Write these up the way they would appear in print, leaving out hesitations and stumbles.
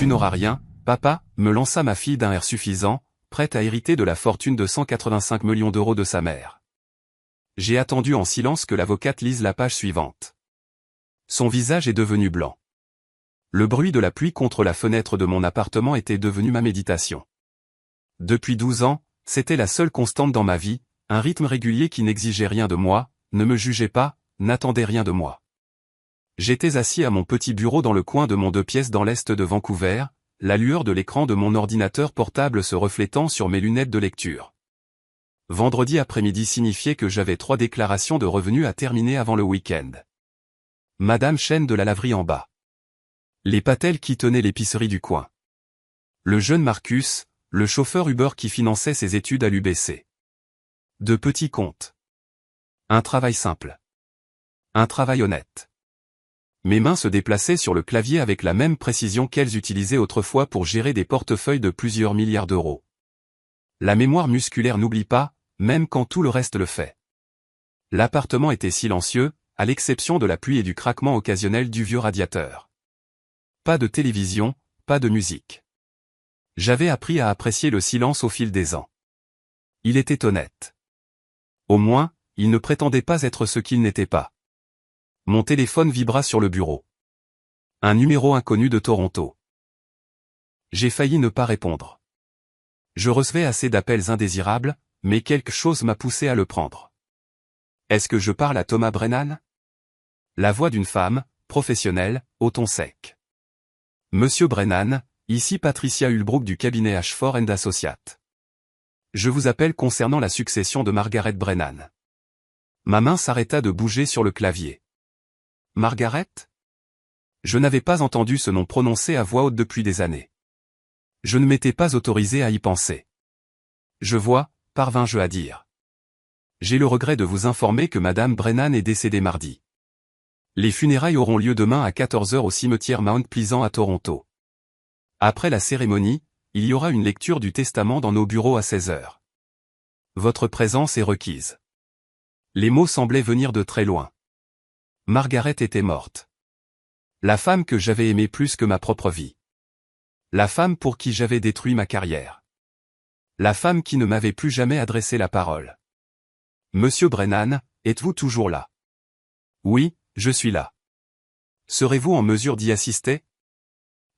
Tu n'auras rien, papa, me lança ma fille d'un air suffisant, prête à hériter de la fortune de 185 millions d'euros de sa mère. J'ai attendu en silence que l'avocate lise la page suivante. Son visage est devenu blanc. Le bruit de la pluie contre la fenêtre de mon appartement était devenu ma méditation. Depuis 12 ans, c'était la seule constante dans ma vie, un rythme régulier qui n'exigeait rien de moi, ne me jugeait pas, n'attendait rien de moi. J'étais assis à mon petit bureau dans le coin de mon 2 pièces dans l'est de Vancouver, la lueur de l'écran de mon ordinateur portable se reflétant sur mes lunettes de lecture. Vendredi après-midi signifiait que j'avais 3 déclarations de revenus à terminer avant le week-end. Madame Chen de la laverie en bas. Les Patel qui tenaient l'épicerie du coin. Le jeune Marcus, le chauffeur Uber qui finançait ses études à l'UBC. De petits comptes. Un travail simple. Un travail honnête. Mes mains se déplaçaient sur le clavier avec la même précision qu'elles utilisaient autrefois pour gérer des portefeuilles de plusieurs milliards d'euros. La mémoire musculaire n'oublie pas, même quand tout le reste le fait. L'appartement était silencieux, à l'exception de la pluie et du craquement occasionnel du vieux radiateur. Pas de télévision, pas de musique. J'avais appris à apprécier le silence au fil des ans. Il était honnête. Au moins, il ne prétendait pas être ce qu'il n'était pas. Mon téléphone vibra sur le bureau. Un numéro inconnu de Toronto. J'ai failli ne pas répondre. Je recevais assez d'appels indésirables, mais quelque chose m'a poussé à le prendre. Est-ce que je parle à Thomas Brennan? La voix d'une femme, professionnelle, au ton sec. Monsieur Brennan, ici Patricia Hulbrook du cabinet Ashford & Associates. Je vous appelle concernant la succession de Margaret Brennan. Ma main s'arrêta de bouger sur le clavier. Margaret? Je n'avais pas entendu ce nom prononcé à voix haute depuis des années. Je ne m'étais pas autorisé à y penser. Je vois, parvins-je à dire. J'ai le regret de vous informer que Madame Brennan est décédée mardi. Les funérailles auront lieu demain à 14 h au cimetière Mount Pleasant à Toronto. Après la cérémonie, il y aura une lecture du testament dans nos bureaux à 16 h. Votre présence est requise. Les mots semblaient venir de très loin. Margaret était morte. La femme que j'avais aimée plus que ma propre vie. La femme pour qui j'avais détruit ma carrière. La femme qui ne m'avait plus jamais adressé la parole. Monsieur Brennan, êtes-vous toujours là? Oui, je suis là. Serez-vous en mesure d'y assister?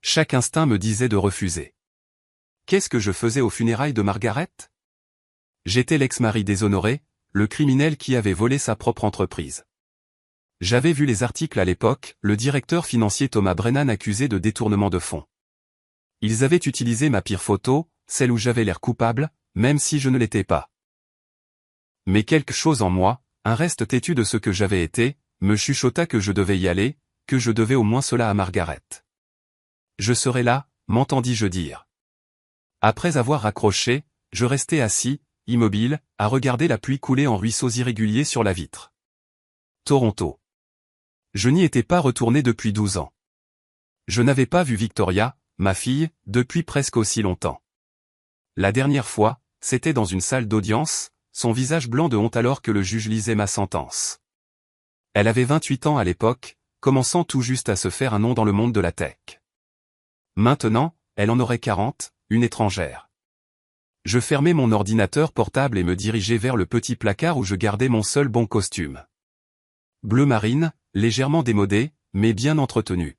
Chaque instinct me disait de refuser. Qu'est-ce que je faisais aux funérailles de Margaret? J'étais l'ex-mari déshonoré, le criminel qui avait volé sa propre entreprise. J'avais vu les articles à l'époque, le directeur financier Thomas Brennan accusé de détournement de fonds. Ils avaient utilisé ma pire photo, celle où j'avais l'air coupable, même si je ne l'étais pas. Mais quelque chose en moi, un reste têtu de ce que j'avais été, me chuchota que je devais y aller, que je devais au moins cela à Margaret. Je serai là, m'entendis-je dire. Après avoir raccroché, je restai assis, immobile, à regarder la pluie couler en ruisseaux irréguliers sur la vitre. Toronto. Je n'y étais pas retourné depuis 12 ans. Je n'avais pas vu Victoria, ma fille, depuis presque aussi longtemps. La dernière fois, c'était dans une salle d'audience, son visage blanc de honte alors que le juge lisait ma sentence. Elle avait 28 ans à l'époque, commençant tout juste à se faire un nom dans le monde de la tech. Maintenant, elle en aurait 40, une étrangère. Je fermai mon ordinateur portable et me dirigeai vers le petit placard où je gardais mon seul bon costume. Bleu marine, légèrement démodé, mais bien entretenu.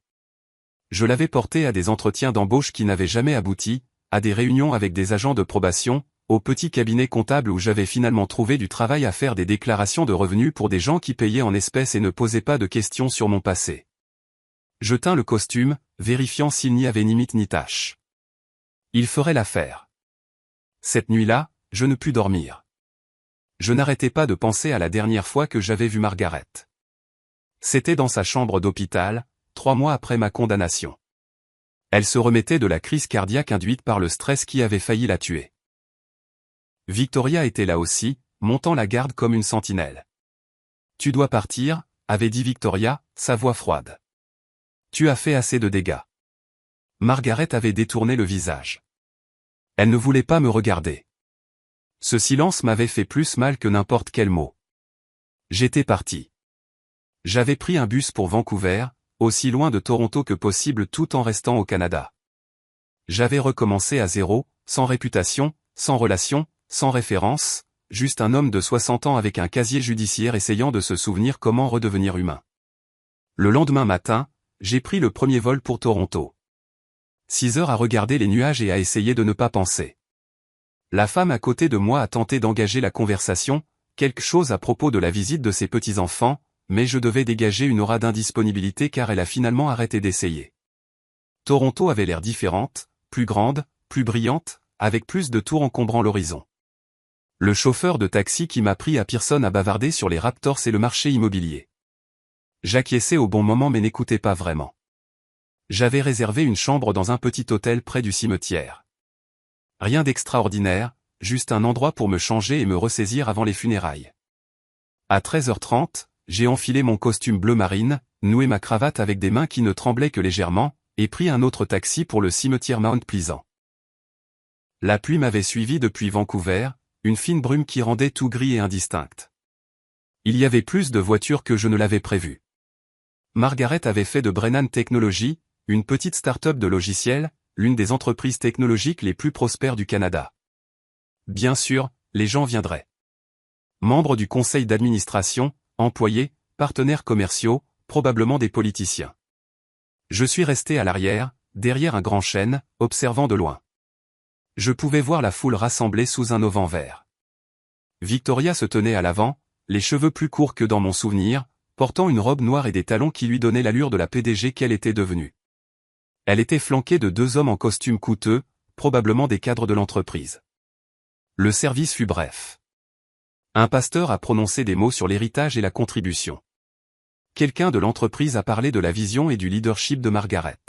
Je l'avais porté à des entretiens d'embauche qui n'avaient jamais abouti, à des réunions avec des agents de probation, au petit cabinet comptable où j'avais finalement trouvé du travail à faire des déclarations de revenus pour des gens qui payaient en espèces et ne posaient pas de questions sur mon passé. Je tins le costume, vérifiant s'il n'y avait ni mythe ni tache. Il ferait l'affaire. Cette nuit-là, je ne pus dormir. Je n'arrêtais pas de penser à la dernière fois que j'avais vu Margaret. C'était dans sa chambre d'hôpital, 3 mois après ma condamnation. Elle se remettait de la crise cardiaque induite par le stress qui avait failli la tuer. Victoria était là aussi, montant la garde comme une sentinelle. « Tu dois partir », avait dit Victoria, sa voix froide. « Tu as fait assez de dégâts. » Margaret avait détourné le visage. Elle ne voulait pas me regarder. Ce silence m'avait fait plus mal que n'importe quel mot. J'étais parti. J'avais pris un bus pour Vancouver, aussi loin de Toronto que possible tout en restant au Canada. J'avais recommencé à zéro, sans réputation, sans relation, sans référence, juste un homme de 60 ans avec un casier judiciaire essayant de se souvenir comment redevenir humain. Le lendemain matin, j'ai pris le premier vol pour Toronto. 6 heures à regarder les nuages et à essayer de ne pas penser. La femme à côté de moi a tenté d'engager la conversation, quelque chose à propos de la visite de ses petits-enfants, mais je devais dégager une aura d'indisponibilité car elle a finalement arrêté d'essayer. Toronto avait l'air différente, plus grande, plus brillante, avec plus de tours encombrant l'horizon. Le chauffeur de taxi qui m'a pris à Pearson a bavardé sur les Raptors et le marché immobilier. J'acquiesçais au bon moment mais n'écoutais pas vraiment. J'avais réservé une chambre dans un petit hôtel près du cimetière. Rien d'extraordinaire, juste un endroit pour me changer et me ressaisir avant les funérailles. À 13h30, j'ai enfilé mon costume bleu marine, noué ma cravate avec des mains qui ne tremblaient que légèrement, et pris un autre taxi pour le cimetière Mount Pleasant. La pluie m'avait suivi depuis Vancouver, une fine brume qui rendait tout gris et indistinct. Il y avait plus de voitures que je ne l'avais prévu. Margaret avait fait de Brennan Technologies, une petite start-up de logiciels, l'une des entreprises technologiques les plus prospères du Canada. Bien sûr, les gens viendraient. Membres du conseil d'administration, employés, partenaires commerciaux, probablement des politiciens. Je suis resté à l'arrière, derrière un grand chêne, observant de loin. Je pouvais voir la foule rassemblée sous un auvent vert. Victoria se tenait à l'avant, les cheveux plus courts que dans mon souvenir, portant une robe noire et des talons qui lui donnaient l'allure de la PDG qu'elle était devenue. Elle était flanquée de 2 hommes en costume coûteux, probablement des cadres de l'entreprise. Le service fut bref. Un pasteur a prononcé des mots sur l'héritage et la contribution. Quelqu'un de l'entreprise a parlé de la vision et du leadership de Margaret.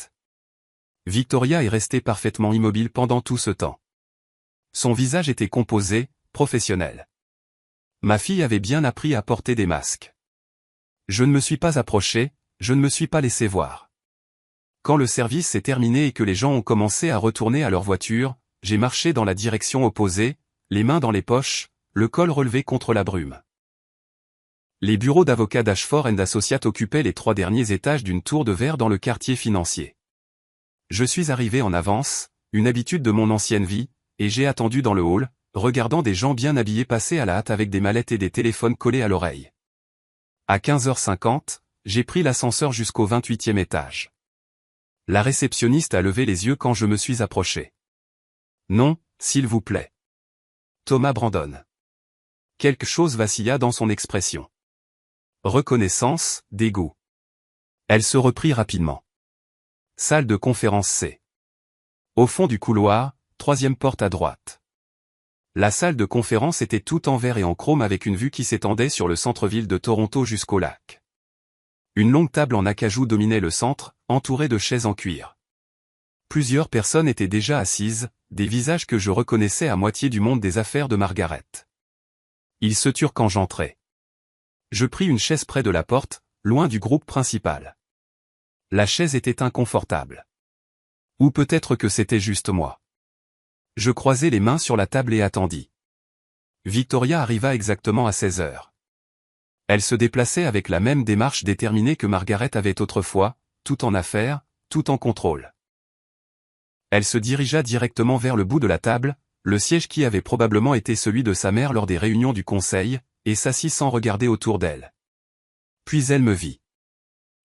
Victoria est restée parfaitement immobile pendant tout ce temps. Son visage était composé, professionnel. Ma fille avait bien appris à porter des masques. Je ne me suis pas approché, je ne me suis pas laissé voir. Quand le service s'est terminé et que les gens ont commencé à retourner à leur voiture, j'ai marché dans la direction opposée, les mains dans les poches, le col relevé contre la brume. Les bureaux d'avocats d'Ashford & Associates occupaient les 3 derniers étages d'une tour de verre dans le quartier financier. Je suis arrivé en avance, une habitude de mon ancienne vie, et j'ai attendu dans le hall, regardant des gens bien habillés passer à la hâte avec des mallettes et des téléphones collés à l'oreille. À 15h50, j'ai pris l'ascenseur jusqu'au 28e étage. La réceptionniste a levé les yeux quand je me suis approché. Non, s'il vous plaît. Thomas Brandon. Quelque chose vacilla dans son expression. Reconnaissance, dégoût. Elle se reprit rapidement. Salle de conférence C. Au fond du couloir, 3e porte à droite. La salle de conférence était toute en verre et en chrome avec une vue qui s'étendait sur le centre-ville de Toronto jusqu'au lac. Une longue table en acajou dominait le centre, entourée de chaises en cuir. Plusieurs personnes étaient déjà assises, des visages que je reconnaissais à moitié du monde des affaires de Margaret. Ils se turent quand j'entrai. Je pris une chaise près de la porte, loin du groupe principal. La chaise était inconfortable. Ou peut-être que c'était juste moi. Je croisai les mains sur la table et attendis. Victoria arriva exactement à 16 heures. Elle se déplaçait avec la même démarche déterminée que Margaret avait autrefois, tout en affaires, tout en contrôle. Elle se dirigea directement vers le bout de la table, le siège qui avait probablement été celui de sa mère lors des réunions du conseil, et s'assit sans regarder autour d'elle. Puis elle me vit.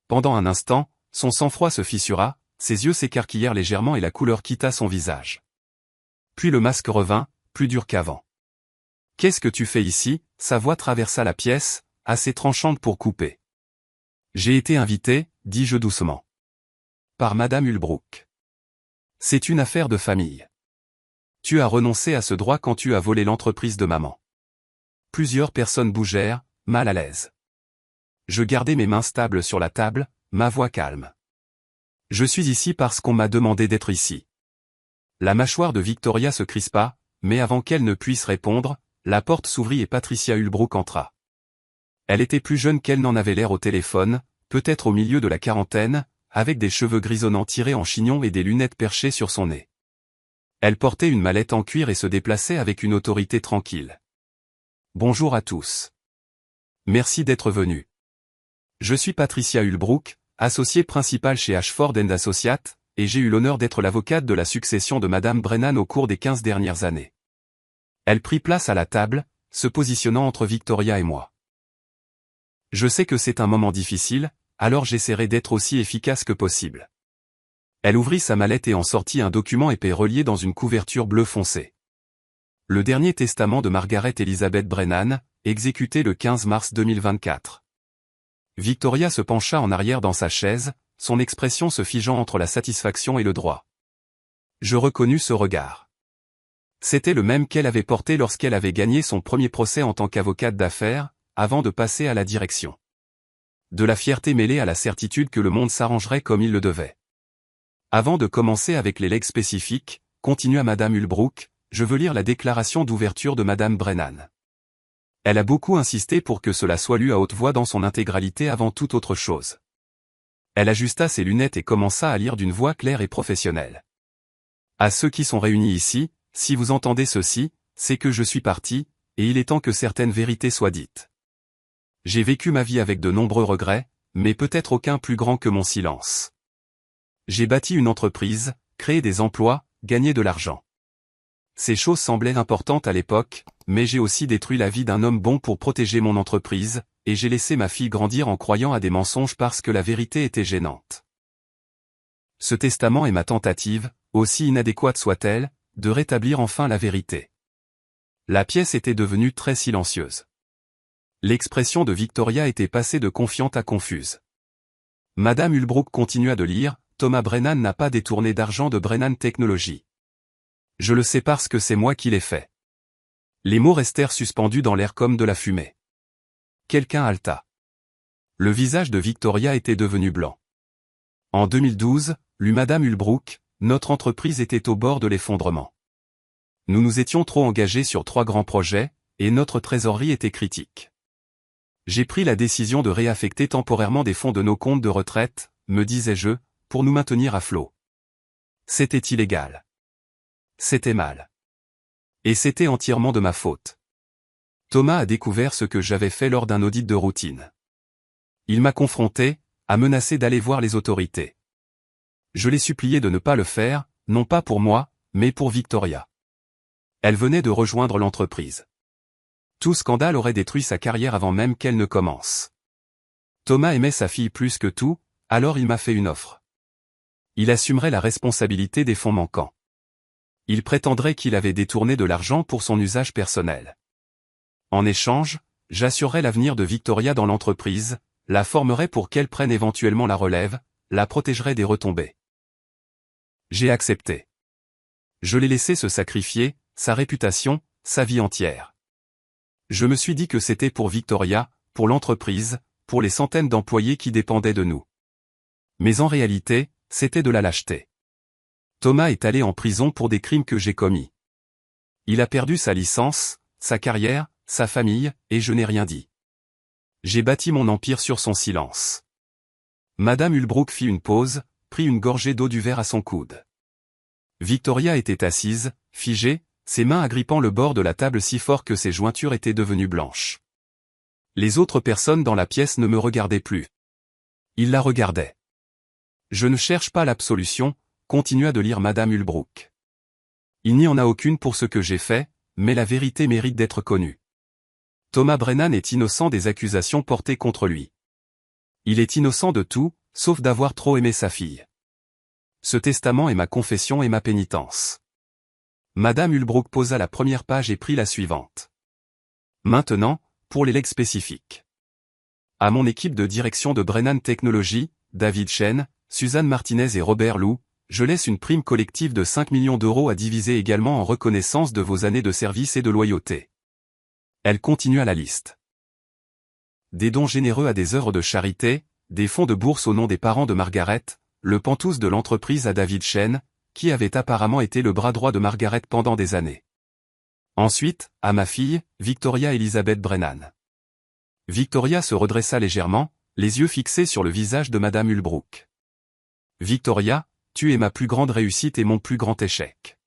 Pendant un instant, son sang-froid se fissura, ses yeux s'écarquillèrent légèrement et la couleur quitta son visage. Puis le masque revint, plus dur qu'avant. « Qu'est-ce que tu fais ici ?» Sa voix traversa la pièce, assez tranchante pour couper. « J'ai été invité, dis-je doucement. Par Madame Ulbrook. C'est une affaire de famille. Tu as renoncé à ce droit quand tu as volé l'entreprise de maman. » Plusieurs personnes bougèrent, mal à l'aise. Je gardai mes mains stables sur la table, ma voix calme. « Je suis ici parce qu'on m'a demandé d'être ici. » La mâchoire de Victoria se crispa, mais avant qu'elle ne puisse répondre, la porte s'ouvrit et Patricia Ulbrook entra. Elle était plus jeune qu'elle n'en avait l'air au téléphone, peut-être au milieu de la quarantaine, avec des cheveux grisonnants tirés en chignon et des lunettes perchées sur son nez. Elle portait une mallette en cuir et se déplaçait avec une autorité tranquille. « Bonjour à tous. Merci d'être venus. Je suis Patricia Ulbrook, associée principale chez Ashford & Associates, et j'ai eu l'honneur d'être l'avocate de la succession de Madame Brennan au cours des 15 dernières années. Elle prit place à la table, se positionnant entre Victoria et moi. Je sais que c'est un moment difficile, alors j'essaierai d'être aussi efficace que possible. Elle ouvrit sa mallette et en sortit un document épais relié dans une couverture bleu foncé. Le dernier testament de Margaret Elizabeth Brennan, exécuté le 15 mars 2024. Victoria se pencha en arrière dans sa chaise, son expression se figeant entre la satisfaction et le droit. Je reconnus ce regard. C'était le même qu'elle avait porté lorsqu'elle avait gagné son premier procès en tant qu'avocate d'affaires, avant de passer à la direction. De la fierté mêlée à la certitude que le monde s'arrangerait comme il le devait. Avant de commencer avec les legs spécifiques, continua Madame Ulbrook, je veux lire la déclaration d'ouverture de Madame Brennan. Elle a beaucoup insisté pour que cela soit lu à haute voix dans son intégralité avant toute autre chose. Elle ajusta ses lunettes et commença à lire d'une voix claire et professionnelle. À ceux qui sont réunis ici, si vous entendez ceci, c'est que je suis parti, et il est temps que certaines vérités soient dites. J'ai vécu ma vie avec de nombreux regrets, mais peut-être aucun plus grand que mon silence. J'ai bâti une entreprise, créé des emplois, gagné de l'argent. Ces choses semblaient importantes à l'époque, mais j'ai aussi détruit la vie d'un homme bon pour protéger mon entreprise, et j'ai laissé ma fille grandir en croyant à des mensonges parce que la vérité était gênante. Ce testament est ma tentative, aussi inadéquate soit-elle, de rétablir enfin la vérité. La pièce était devenue très silencieuse. L'expression de Victoria était passée de confiante à confuse. Madame Ulbrook continua de lire, Thomas Brennan n'a pas détourné d'argent de Brennan Technologies. Je le sais parce que c'est moi qui l'ai fait. Les mots restèrent suspendus dans l'air comme de la fumée. Quelqu'un haleta. Le visage de Victoria était devenu blanc. En 2012, lut Madame Ulbrook, notre entreprise était au bord de l'effondrement. Nous nous étions trop engagés sur 3 grands projets, et notre trésorerie était critique. J'ai pris la décision de réaffecter temporairement des fonds de nos comptes de retraite, me disais-je, pour nous maintenir à flot. C'était illégal. C'était mal. Et c'était entièrement de ma faute. Thomas a découvert ce que j'avais fait lors d'un audit de routine. Il m'a confronté, a menacé d'aller voir les autorités. Je l'ai supplié de ne pas le faire, non pas pour moi, mais pour Victoria. Elle venait de rejoindre l'entreprise. Tout scandale aurait détruit sa carrière avant même qu'elle ne commence. Thomas aimait sa fille plus que tout, alors il m'a fait une offre. Il assumerait la responsabilité des fonds manquants. Il prétendrait qu'il avait détourné de l'argent pour son usage personnel. En échange, j'assurerais l'avenir de Victoria dans l'entreprise, la formerais pour qu'elle prenne éventuellement la relève, la protégerais des retombées. J'ai accepté. Je l'ai laissé se sacrifier, sa réputation, sa vie entière. Je me suis dit que c'était pour Victoria, pour l'entreprise, pour les centaines d'employés qui dépendaient de nous. Mais en réalité, c'était de la lâcheté. Thomas est allé en prison pour des crimes que j'ai commis. Il a perdu sa licence, sa carrière, sa famille, et je n'ai rien dit. J'ai bâti mon empire sur son silence. Madame Ulbrook fit une pause, prit une gorgée d'eau du verre à son coude. Victoria était assise, figée, ses mains agrippant le bord de la table si fort que ses jointures étaient devenues blanches. Les autres personnes dans la pièce ne me regardaient plus. Ils la regardaient. Je ne cherche pas l'absolution, continua de lire Madame Ulbrook. Il n'y en a aucune pour ce que j'ai fait, mais la vérité mérite d'être connue. Thomas Brennan est innocent des accusations portées contre lui. Il est innocent de tout, sauf d'avoir trop aimé sa fille. Ce testament est ma confession et ma pénitence. Madame Ulbrook posa la première page et prit la suivante. Maintenant, pour les legs spécifiques. À mon équipe de direction de Brennan Technologies, David Chen, Suzanne Martinez et Robert Lou, je laisse une prime collective de 5 millions d'euros à diviser également en reconnaissance de vos années de service et de loyauté. Elle continua la liste. Des dons généreux à des œuvres de charité, des fonds de bourse au nom des parents de Margaret, le pantouse de l'entreprise à David Chen, qui avait apparemment été le bras droit de Margaret pendant des années. Ensuite, à ma fille, Victoria Elizabeth Brennan. Victoria se redressa légèrement, les yeux fixés sur le visage de Madame Ulbrook. Victoria, tu es ma plus grande réussite et mon plus grand échec.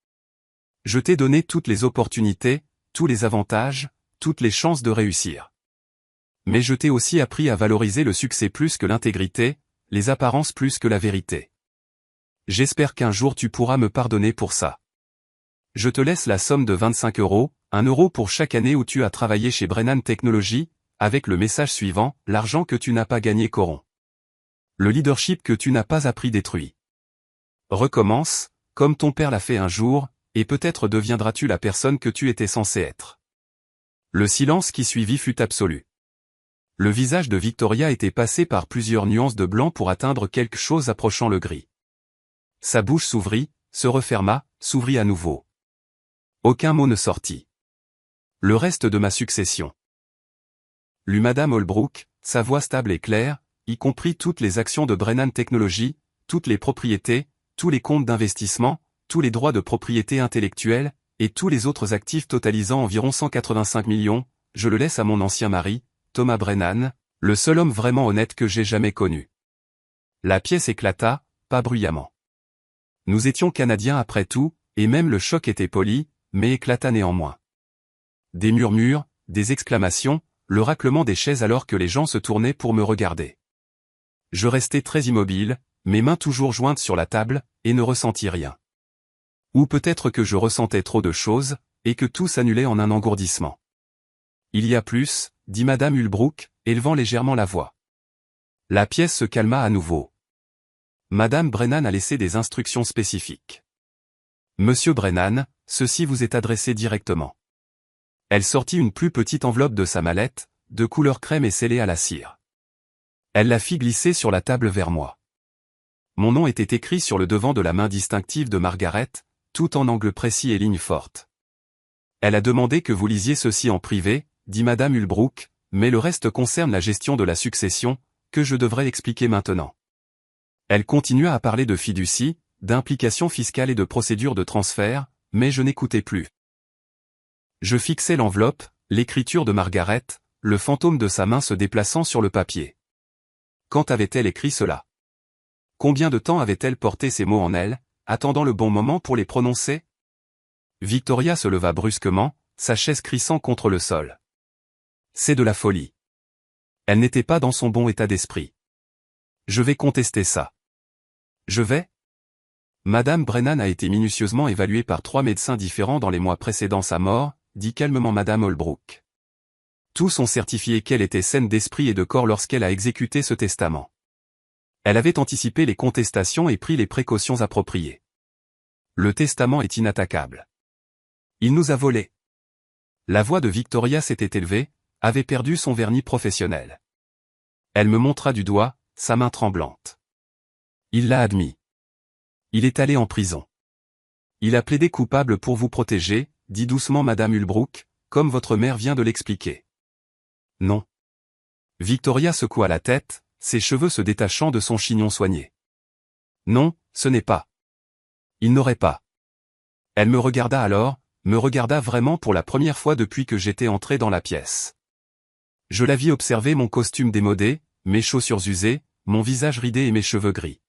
Je t'ai donné toutes les opportunités, tous les avantages, toutes les chances de réussir. Mais je t'ai aussi appris à valoriser le succès plus que l'intégrité, les apparences plus que la vérité. J'espère qu'un jour tu pourras me pardonner pour ça. Je te laisse la somme de 25 €, 1 euro pour chaque année où tu as travaillé chez Brennan Technologies, avec le message suivant, l'argent que tu n'as pas gagné corrompt. Le leadership que tu n'as pas appris détruit. Recommence, comme ton père l'a fait un jour, et peut-être deviendras-tu la personne que tu étais censé être. Le silence qui suivit fut absolu. Le visage de Victoria était passé par plusieurs nuances de blanc pour atteindre quelque chose approchant le gris. Sa bouche s'ouvrit, se referma, s'ouvrit à nouveau. Aucun mot ne sortit. Le reste de ma succession. Lut Madame Holbrook, sa voix stable et claire, y compris toutes les actions de Brennan Technologies, toutes les propriétés, tous les comptes d'investissement, tous les droits de propriété intellectuelle, et tous les autres actifs totalisant environ 185 millions, je le laisse à mon ancien mari, Thomas Brennan, le seul homme vraiment honnête que j'ai jamais connu. La pièce éclata, pas bruyamment. Nous étions Canadiens après tout, et même le choc était poli, mais éclata néanmoins. Des murmures, des exclamations, le raclement des chaises alors que les gens se tournaient pour me regarder. Je restais très immobile, mes mains toujours jointes sur la table, et ne ressentis rien. Ou peut-être que je ressentais trop de choses, et que tout s'annulait en un engourdissement. Il y a plus, dit Madame Holbrook, élevant légèrement la voix. La pièce se calma à nouveau. Madame Brennan a laissé des instructions spécifiques. Monsieur Brennan, ceci vous est adressé directement. Elle sortit une plus petite enveloppe de sa mallette, de couleur crème et scellée à la cire. Elle la fit glisser sur la table vers moi. Mon nom était écrit sur le devant de la main distinctive de Margaret, tout en angle précis et ligne forte. Elle a demandé que vous lisiez ceci en privé, dit Madame Holbrook, mais le reste concerne la gestion de la succession, que je devrais expliquer maintenant. Elle continua à parler de fiducie, d'implications fiscales et de procédures de transfert, mais je n'écoutais plus. Je fixais l'enveloppe, l'écriture de Margaret, le fantôme de sa main se déplaçant sur le papier. Quand avait-elle écrit cela? Combien de temps avait-elle porté ces mots en elle, attendant le bon moment pour les prononcer? Victoria se leva brusquement, sa chaise crissant contre le sol. C'est de la folie. Elle n'était pas dans son bon état d'esprit. Je vais contester ça. Je vais? Madame Brennan a été minutieusement évaluée par 3 médecins différents dans les mois précédant sa mort, dit calmement Madame Holbrook. Tous ont certifié qu'elle était saine d'esprit et de corps lorsqu'elle a exécuté ce testament. Elle avait anticipé les contestations et pris les précautions appropriées. Le testament est inattaquable. Il nous a volés. La voix de Victoria s'était élevée, avait perdu son vernis professionnel. Elle me montra du doigt, sa main tremblante. Il l'a admis. Il est allé en prison. Il a plaidé coupable pour vous protéger, dit doucement Madame Holbrook, comme votre mère vient de l'expliquer. Non. Victoria secoua la tête, ses cheveux se détachant de son chignon soigné. Non, ce n'est pas. Il n'aurait pas. Elle me regarda alors, me regarda vraiment pour la première fois depuis que j'étais entré dans la pièce. Je la vis observer mon costume démodé, mes chaussures usées, mon visage ridé et mes cheveux gris.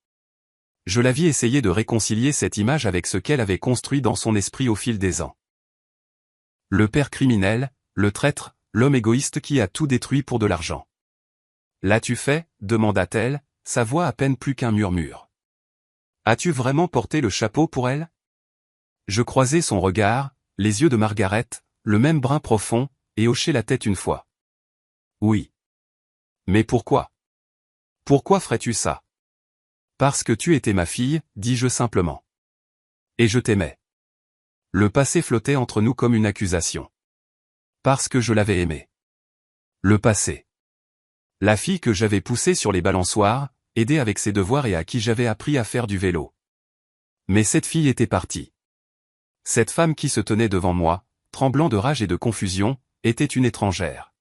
Je la vis essayer de réconcilier cette image avec ce qu'elle avait construit dans son esprit au fil des ans. Le père criminel, le traître, l'homme égoïste qui a tout détruit pour de l'argent. L'as-tu fait, demanda-t-elle, sa voix à peine plus qu'un murmure. As-tu vraiment porté le chapeau pour elle? Je croisai son regard, les yeux de Margaret, le même brun profond, et hochai la tête une fois. Oui. Mais pourquoi? Pourquoi ferais-tu ça? Parce que tu étais ma fille, dis-je simplement. Et je t'aimais. Le passé flottait entre nous comme une accusation. Parce que je l'avais aimé. Le passé. La fille que j'avais poussée sur les balançoires, aidée avec ses devoirs et à qui j'avais appris à faire du vélo. Mais cette fille était partie. Cette femme qui se tenait devant moi, tremblant de rage et de confusion, était une étrangère.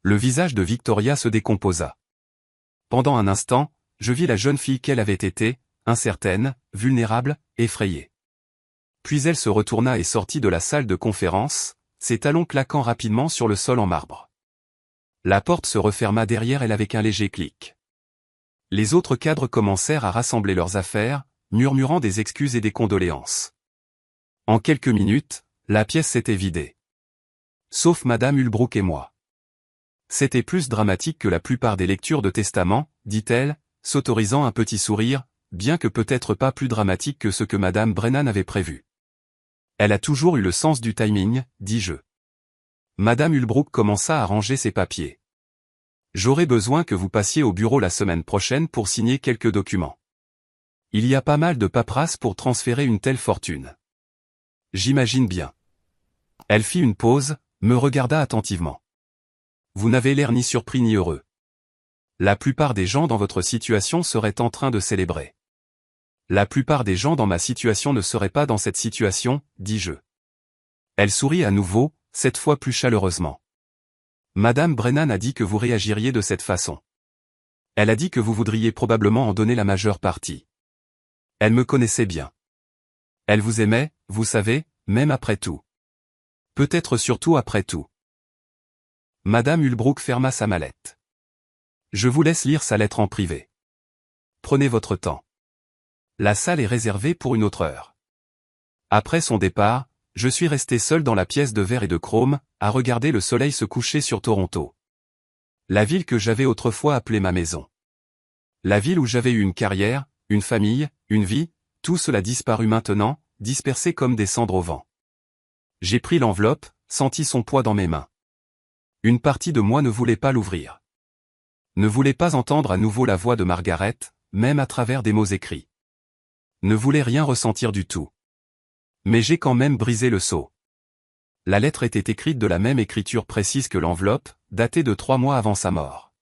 Le visage de Victoria se décomposa. Pendant un instant, je vis la jeune fille qu'elle avait été, incertaine, vulnérable, effrayée. Puis elle se retourna et sortit de la salle de conférence, ses talons claquant rapidement sur le sol en marbre. La porte se referma derrière elle avec un léger clic. Les autres cadres commencèrent à rassembler leurs affaires, murmurant des excuses et des condoléances. En quelques minutes, la pièce s'était vidée. Sauf Madame Holbrook et moi. C'était plus dramatique que la plupart des lectures de testament, dit-elle, s'autorisant un petit sourire, bien que peut-être pas plus dramatique que ce que Madame Brennan avait prévu. Elle a toujours eu le sens du timing, dis-je. Madame Ulbrook commença à ranger ses papiers. J'aurai besoin que vous passiez au bureau la semaine prochaine pour signer quelques documents. Il y a pas mal de paperasse pour transférer une telle fortune. J'imagine bien. Elle fit une pause, me regarda attentivement. Vous n'avez l'air ni surpris ni heureux. La plupart des gens dans votre situation seraient en train de célébrer. La plupart des gens dans ma situation ne seraient pas dans cette situation, dis-je. Elle sourit à nouveau, cette fois plus chaleureusement. Madame Brennan a dit que vous réagiriez de cette façon. Elle a dit que vous voudriez probablement en donner la majeure partie. Elle me connaissait bien. Elle vous aimait, vous savez, même après tout. Peut-être surtout après tout. Madame Ulbrook ferma sa mallette. Je vous laisse lire sa lettre en privé. Prenez votre temps. La salle est réservée pour une autre heure. Après son départ, je suis resté seul dans la pièce de verre et de chrome, à regarder le soleil se coucher sur Toronto. La ville que j'avais autrefois appelée ma maison. La ville où j'avais eu une carrière, une famille, une vie, tout cela disparu maintenant, dispersé comme des cendres au vent. J'ai pris l'enveloppe, senti son poids dans mes mains. Une partie de moi ne voulait pas l'ouvrir. Ne voulait pas entendre à nouveau la voix de Margaret, même à travers des mots écrits. Ne voulait rien ressentir du tout. Mais j'ai quand même brisé le sceau. La lettre était écrite de la même écriture précise que l'enveloppe, datée de 3 mois avant sa mort.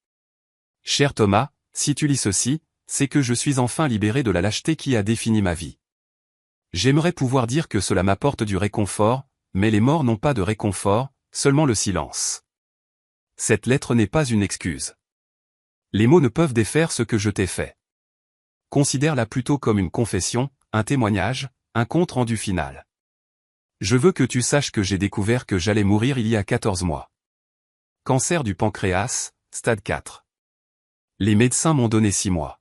Cher Thomas, si tu lis ceci, c'est que je suis enfin libéré de la lâcheté qui a défini ma vie. J'aimerais pouvoir dire que cela m'apporte du réconfort, mais les morts n'ont pas de réconfort, seulement le silence. Cette lettre n'est pas une excuse. Les mots ne peuvent défaire ce que je t'ai fait. Considère-la plutôt comme une confession, un témoignage, un compte rendu final. Je veux que tu saches que j'ai découvert que j'allais mourir il y a 14 mois. Cancer du pancréas, stade 4. Les médecins m'ont donné 6 mois.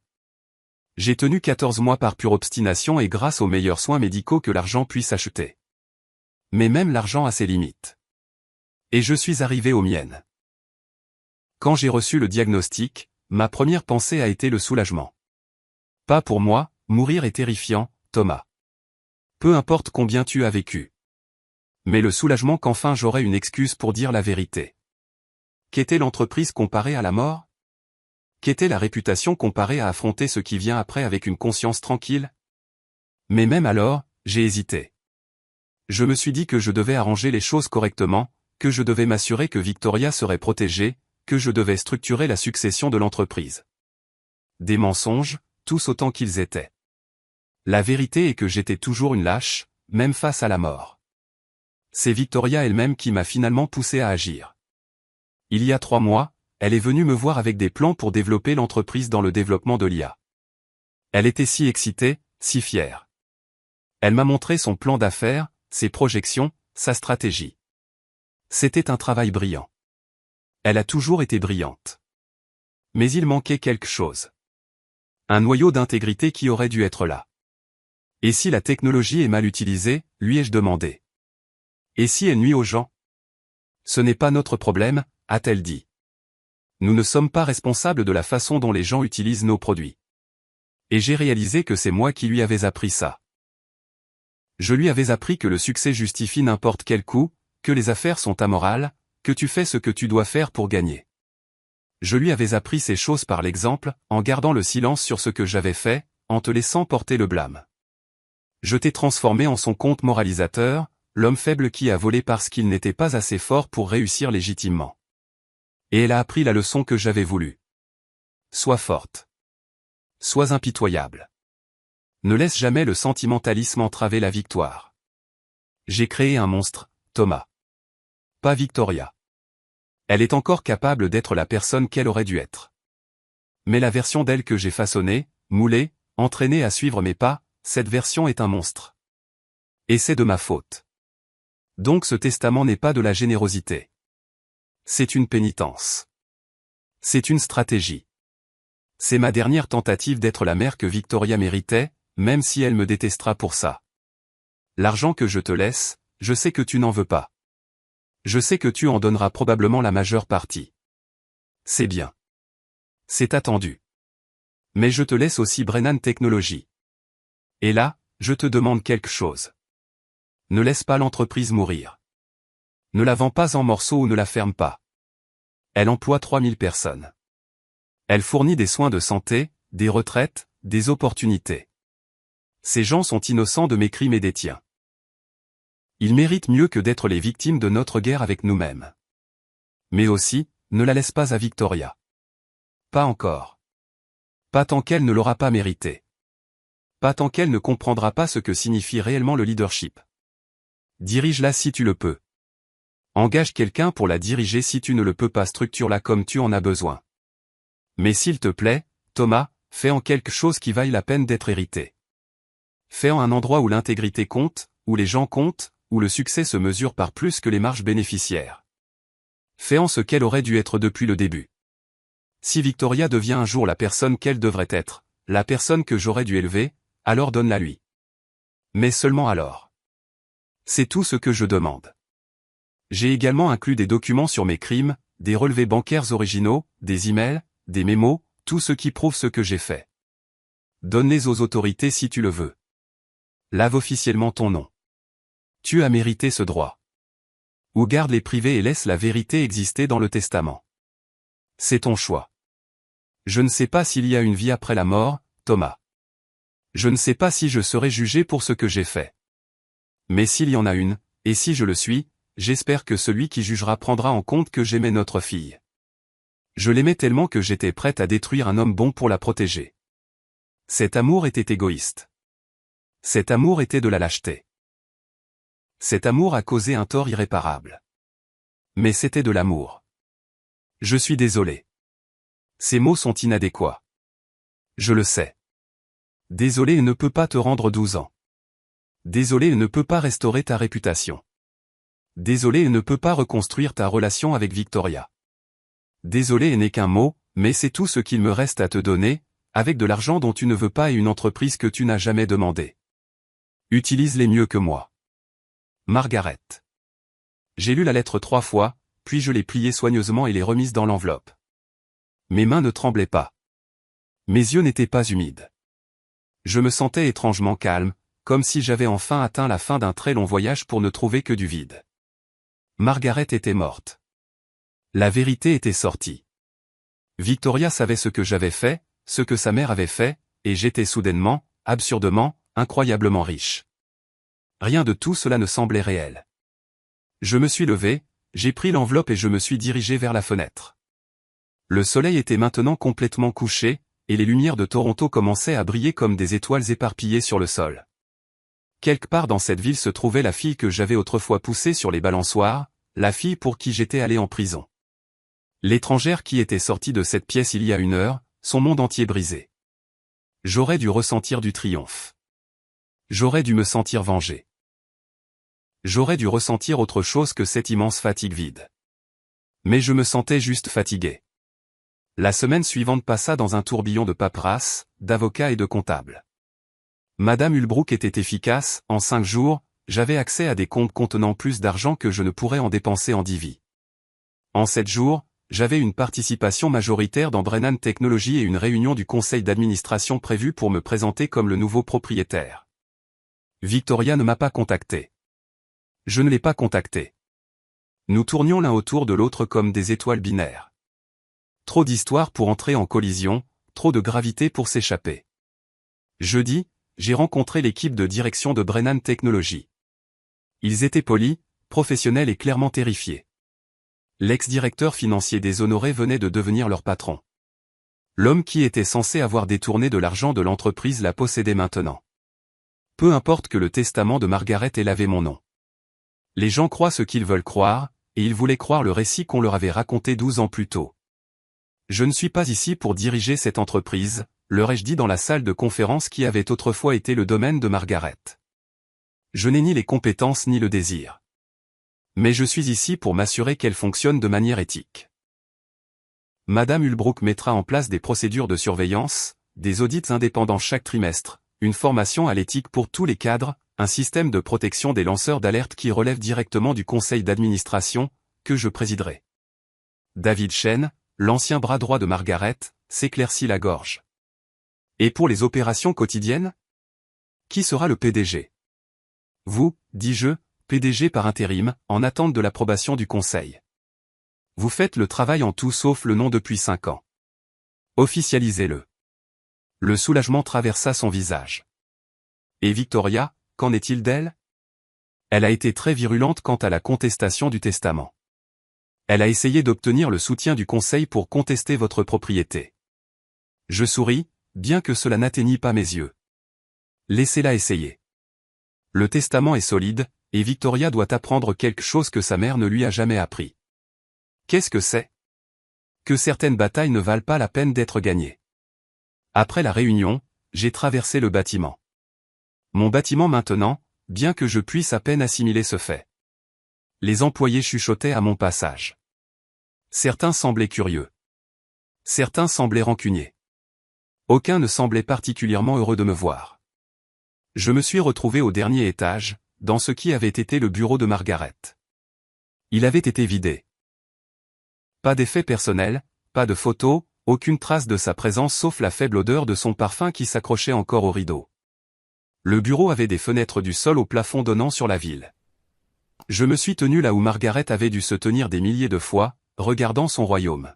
J'ai tenu 14 mois par pure obstination et grâce aux meilleurs soins médicaux que l'argent puisse acheter. Mais même l'argent a ses limites. Et je suis arrivé aux miennes. Quand j'ai reçu le diagnostic, ma première pensée a été le soulagement. Pas pour moi, mourir est terrifiant, Thomas. Peu importe combien tu as vécu. Mais le soulagement qu'enfin j'aurai une excuse pour dire la vérité. Qu'était l'entreprise comparée à la mort? Qu'était la réputation comparée à affronter ce qui vient après avec une conscience tranquille? Mais même alors, j'ai hésité. Je me suis dit que je devais arranger les choses correctement, que je devais m'assurer que Victoria serait protégée, que je devais structurer la succession de l'entreprise. Des mensonges, tous autant qu'ils étaient. La vérité est que j'étais toujours une lâche, même face à la mort. C'est Victoria elle-même qui m'a finalement poussé à agir. Il y a 3 mois, elle est venue me voir avec des plans pour développer l'entreprise dans le développement de l'IA. Elle était si excitée, si fière. Elle m'a montré son plan d'affaires, ses projections, sa stratégie. C'était un travail brillant. Elle a toujours été brillante. Mais il manquait quelque chose. Un noyau d'intégrité qui aurait dû être là. Et si la technologie est mal utilisée, lui ai-je demandé. Et si elle nuit aux gens? Ce n'est pas notre problème, a-t-elle dit. Nous ne sommes pas responsables de la façon dont les gens utilisent nos produits. Et j'ai réalisé que c'est moi qui lui avais appris ça. Je lui avais appris que le succès justifie n'importe quel coût, que les affaires sont amorales, que tu fais ce que tu dois faire pour gagner. Je lui avais appris ces choses par l'exemple, en gardant le silence sur ce que j'avais fait, en te laissant porter le blâme. Je t'ai transformé en son conte moralisateur, l'homme faible qui a volé parce qu'il n'était pas assez fort pour réussir légitimement. Et elle a appris la leçon que j'avais voulu. Sois forte. Sois impitoyable. Ne laisse jamais le sentimentalisme entraver la victoire. J'ai créé un monstre, Thomas. Pas Victoria. Elle est encore capable d'être la personne qu'elle aurait dû être. Mais la version d'elle que j'ai façonnée, moulée, entraînée à suivre mes pas, cette version est un monstre. Et c'est de ma faute. Donc ce testament n'est pas de la générosité. C'est une pénitence. C'est une stratégie. C'est ma dernière tentative d'être la mère que Victoria méritait, même si elle me détestera pour ça. L'argent que je te laisse, je sais que tu n'en veux pas. Je sais que tu en donneras probablement la majeure partie. C'est bien. C'est attendu. Mais je te laisse aussi Brennan Technologies. Et là, je te demande quelque chose. Ne laisse pas l'entreprise mourir. Ne la vends pas en morceaux ou ne la ferme pas. Elle emploie 3000 personnes. Elle fournit des soins de santé, des retraites, des opportunités. Ces gens sont innocents de mes crimes et des tiens. Ils méritent mieux que d'être les victimes de notre guerre avec nous-mêmes. Mais aussi, ne la laisse pas à Victoria. Pas encore. Pas tant qu'elle ne l'aura pas mérité. Pas tant qu'elle ne comprendra pas ce que signifie réellement le leadership. Dirige-la si tu le peux. Engage quelqu'un pour la diriger si tu ne le peux pas, structure-la comme tu en as besoin. Mais s'il te plaît, Thomas, fais en quelque chose qui vaille la peine d'être hérité. Fais en un endroit où l'intégrité compte, où les gens comptent, où le succès se mesure par plus que les marges bénéficiaires. Fais en ce qu'elle aurait dû être depuis le début. Si Victoria devient un jour la personne qu'elle devrait être, la personne que j'aurais dû élever, alors donne-la lui. Mais seulement alors. C'est tout ce que je demande. J'ai également inclus des documents sur mes crimes, des relevés bancaires originaux, des emails, des mémos, tout ce qui prouve ce que j'ai fait. Donne-les aux autorités si tu le veux. Lave officiellement ton nom. Tu as mérité ce droit. Ou garde-les privés et laisse la vérité exister dans le testament. C'est ton choix. Je ne sais pas s'il y a une vie après la mort, Thomas. Je ne sais pas si je serai jugé pour ce que j'ai fait. Mais s'il y en a une, et si je le suis, j'espère que celui qui jugera prendra en compte que j'aimais notre fille. Je l'aimais tellement que j'étais prête à détruire un homme bon pour la protéger. Cet amour était égoïste. Cet amour était de la lâcheté. Cet amour a causé un tort irréparable. Mais c'était de l'amour. Je suis désolé. Ces mots sont inadéquats. Je le sais. Désolé ne peut pas te rendre 12 ans. Désolé ne peut pas restaurer ta réputation. Désolé ne peut pas reconstruire ta relation avec Victoria. Désolé n'est qu'un mot, mais c'est tout ce qu'il me reste à te donner, avec de l'argent dont tu ne veux pas et une entreprise que tu n'as jamais demandé. Utilise-les mieux que moi. Margaret. J'ai lu la lettre 3 fois, puis je l'ai pliée soigneusement et l'ai remise dans l'enveloppe. Mes mains ne tremblaient pas. Mes yeux n'étaient pas humides. Je me sentais étrangement calme, comme si j'avais enfin atteint la fin d'un très long voyage pour ne trouver que du vide. Margaret était morte. La vérité était sortie. Victoria savait ce que j'avais fait, ce que sa mère avait fait, et j'étais soudainement, absurdement, incroyablement riche. Rien de tout cela ne semblait réel. Je me suis levé, j'ai pris l'enveloppe et je me suis dirigé vers la fenêtre. Le soleil était maintenant complètement couché, et les lumières de Toronto commençaient à briller comme des étoiles éparpillées sur le sol. Quelque part dans cette ville se trouvait la fille que j'avais autrefois poussée sur les balançoires, la fille pour qui j'étais allé en prison. L'étrangère qui était sortie de cette pièce il y a 1 heure, son monde entier brisé. J'aurais dû ressentir du triomphe. J'aurais dû me sentir vengé. J'aurais dû ressentir autre chose que cette immense fatigue vide. Mais je me sentais juste fatigué. La semaine suivante passa dans un tourbillon de paperasse, d'avocats et de comptables. Madame Hulbrook était efficace, en 5 jours, j'avais accès à des comptes contenant plus d'argent que je ne pourrais en dépenser en 10 vies. En 7 jours, j'avais une participation majoritaire dans Brennan Technologies et une réunion du conseil d'administration prévue pour me présenter comme le nouveau propriétaire. Victoria ne m'a pas contacté. Je ne l'ai pas contacté. Nous tournions l'un autour de l'autre comme des étoiles binaires. Trop d'histoires pour entrer en collision, trop de gravité pour s'échapper. Jeudi, j'ai rencontré l'équipe de direction de Brennan Technologies. Ils étaient polis, professionnels et clairement terrifiés. L'ex-directeur financier déshonoré venait de devenir leur patron. L'homme qui était censé avoir détourné de l'argent de l'entreprise la possédait maintenant. Peu importe que le testament de Margaret ait lavé mon nom. Les gens croient ce qu'ils veulent croire, et ils voulaient croire le récit qu'on leur avait raconté 12 ans plus tôt. Je ne suis pas ici pour diriger cette entreprise, leur ai-je dit dans la salle de conférence qui avait autrefois été le domaine de Margaret. Je n'ai ni les compétences ni le désir. Mais je suis ici pour m'assurer qu'elle fonctionne de manière éthique. Madame Hulbrook mettra en place des procédures de surveillance, des audits indépendants chaque trimestre, une formation à l'éthique pour tous les cadres, un système de protection des lanceurs d'alerte qui relève directement du conseil d'administration, que je présiderai. David Chen, l'ancien bras droit de Margaret, s'éclaircit la gorge. Et pour les opérations quotidiennes? Qui sera le PDG? Vous, dis-je, PDG par intérim, en attente de l'approbation du conseil. Vous faites le travail en tout sauf le nom depuis 5 ans. Officialisez-le. Le soulagement traversa son visage. Et Victoria, qu'en est-il d'elle? Elle a été très virulente quant à la contestation du testament. Elle a essayé d'obtenir le soutien du conseil pour contester votre propriété. Je souris, bien que cela n'atteignît pas mes yeux. Laissez-la essayer. Le testament est solide, et Victoria doit apprendre quelque chose que sa mère ne lui a jamais appris. Qu'est-ce que c'est? Que certaines batailles ne valent pas la peine d'être gagnées. Après la réunion, j'ai traversé le bâtiment. Mon bâtiment maintenant, bien que je puisse à peine assimiler ce fait. Les employés chuchotaient à mon passage. Certains semblaient curieux. Certains semblaient rancuniers. Aucun ne semblait particulièrement heureux de me voir. Je me suis retrouvé au dernier étage, dans ce qui avait été le bureau de Margaret. Il avait été vidé. Pas d'effet personnel, pas de photos, aucune trace de sa présence sauf la faible odeur de son parfum qui s'accrochait encore au rideau. Le bureau avait des fenêtres du sol au plafond donnant sur la ville. Je me suis tenu là où Margaret avait dû se tenir des milliers de fois, regardant son royaume.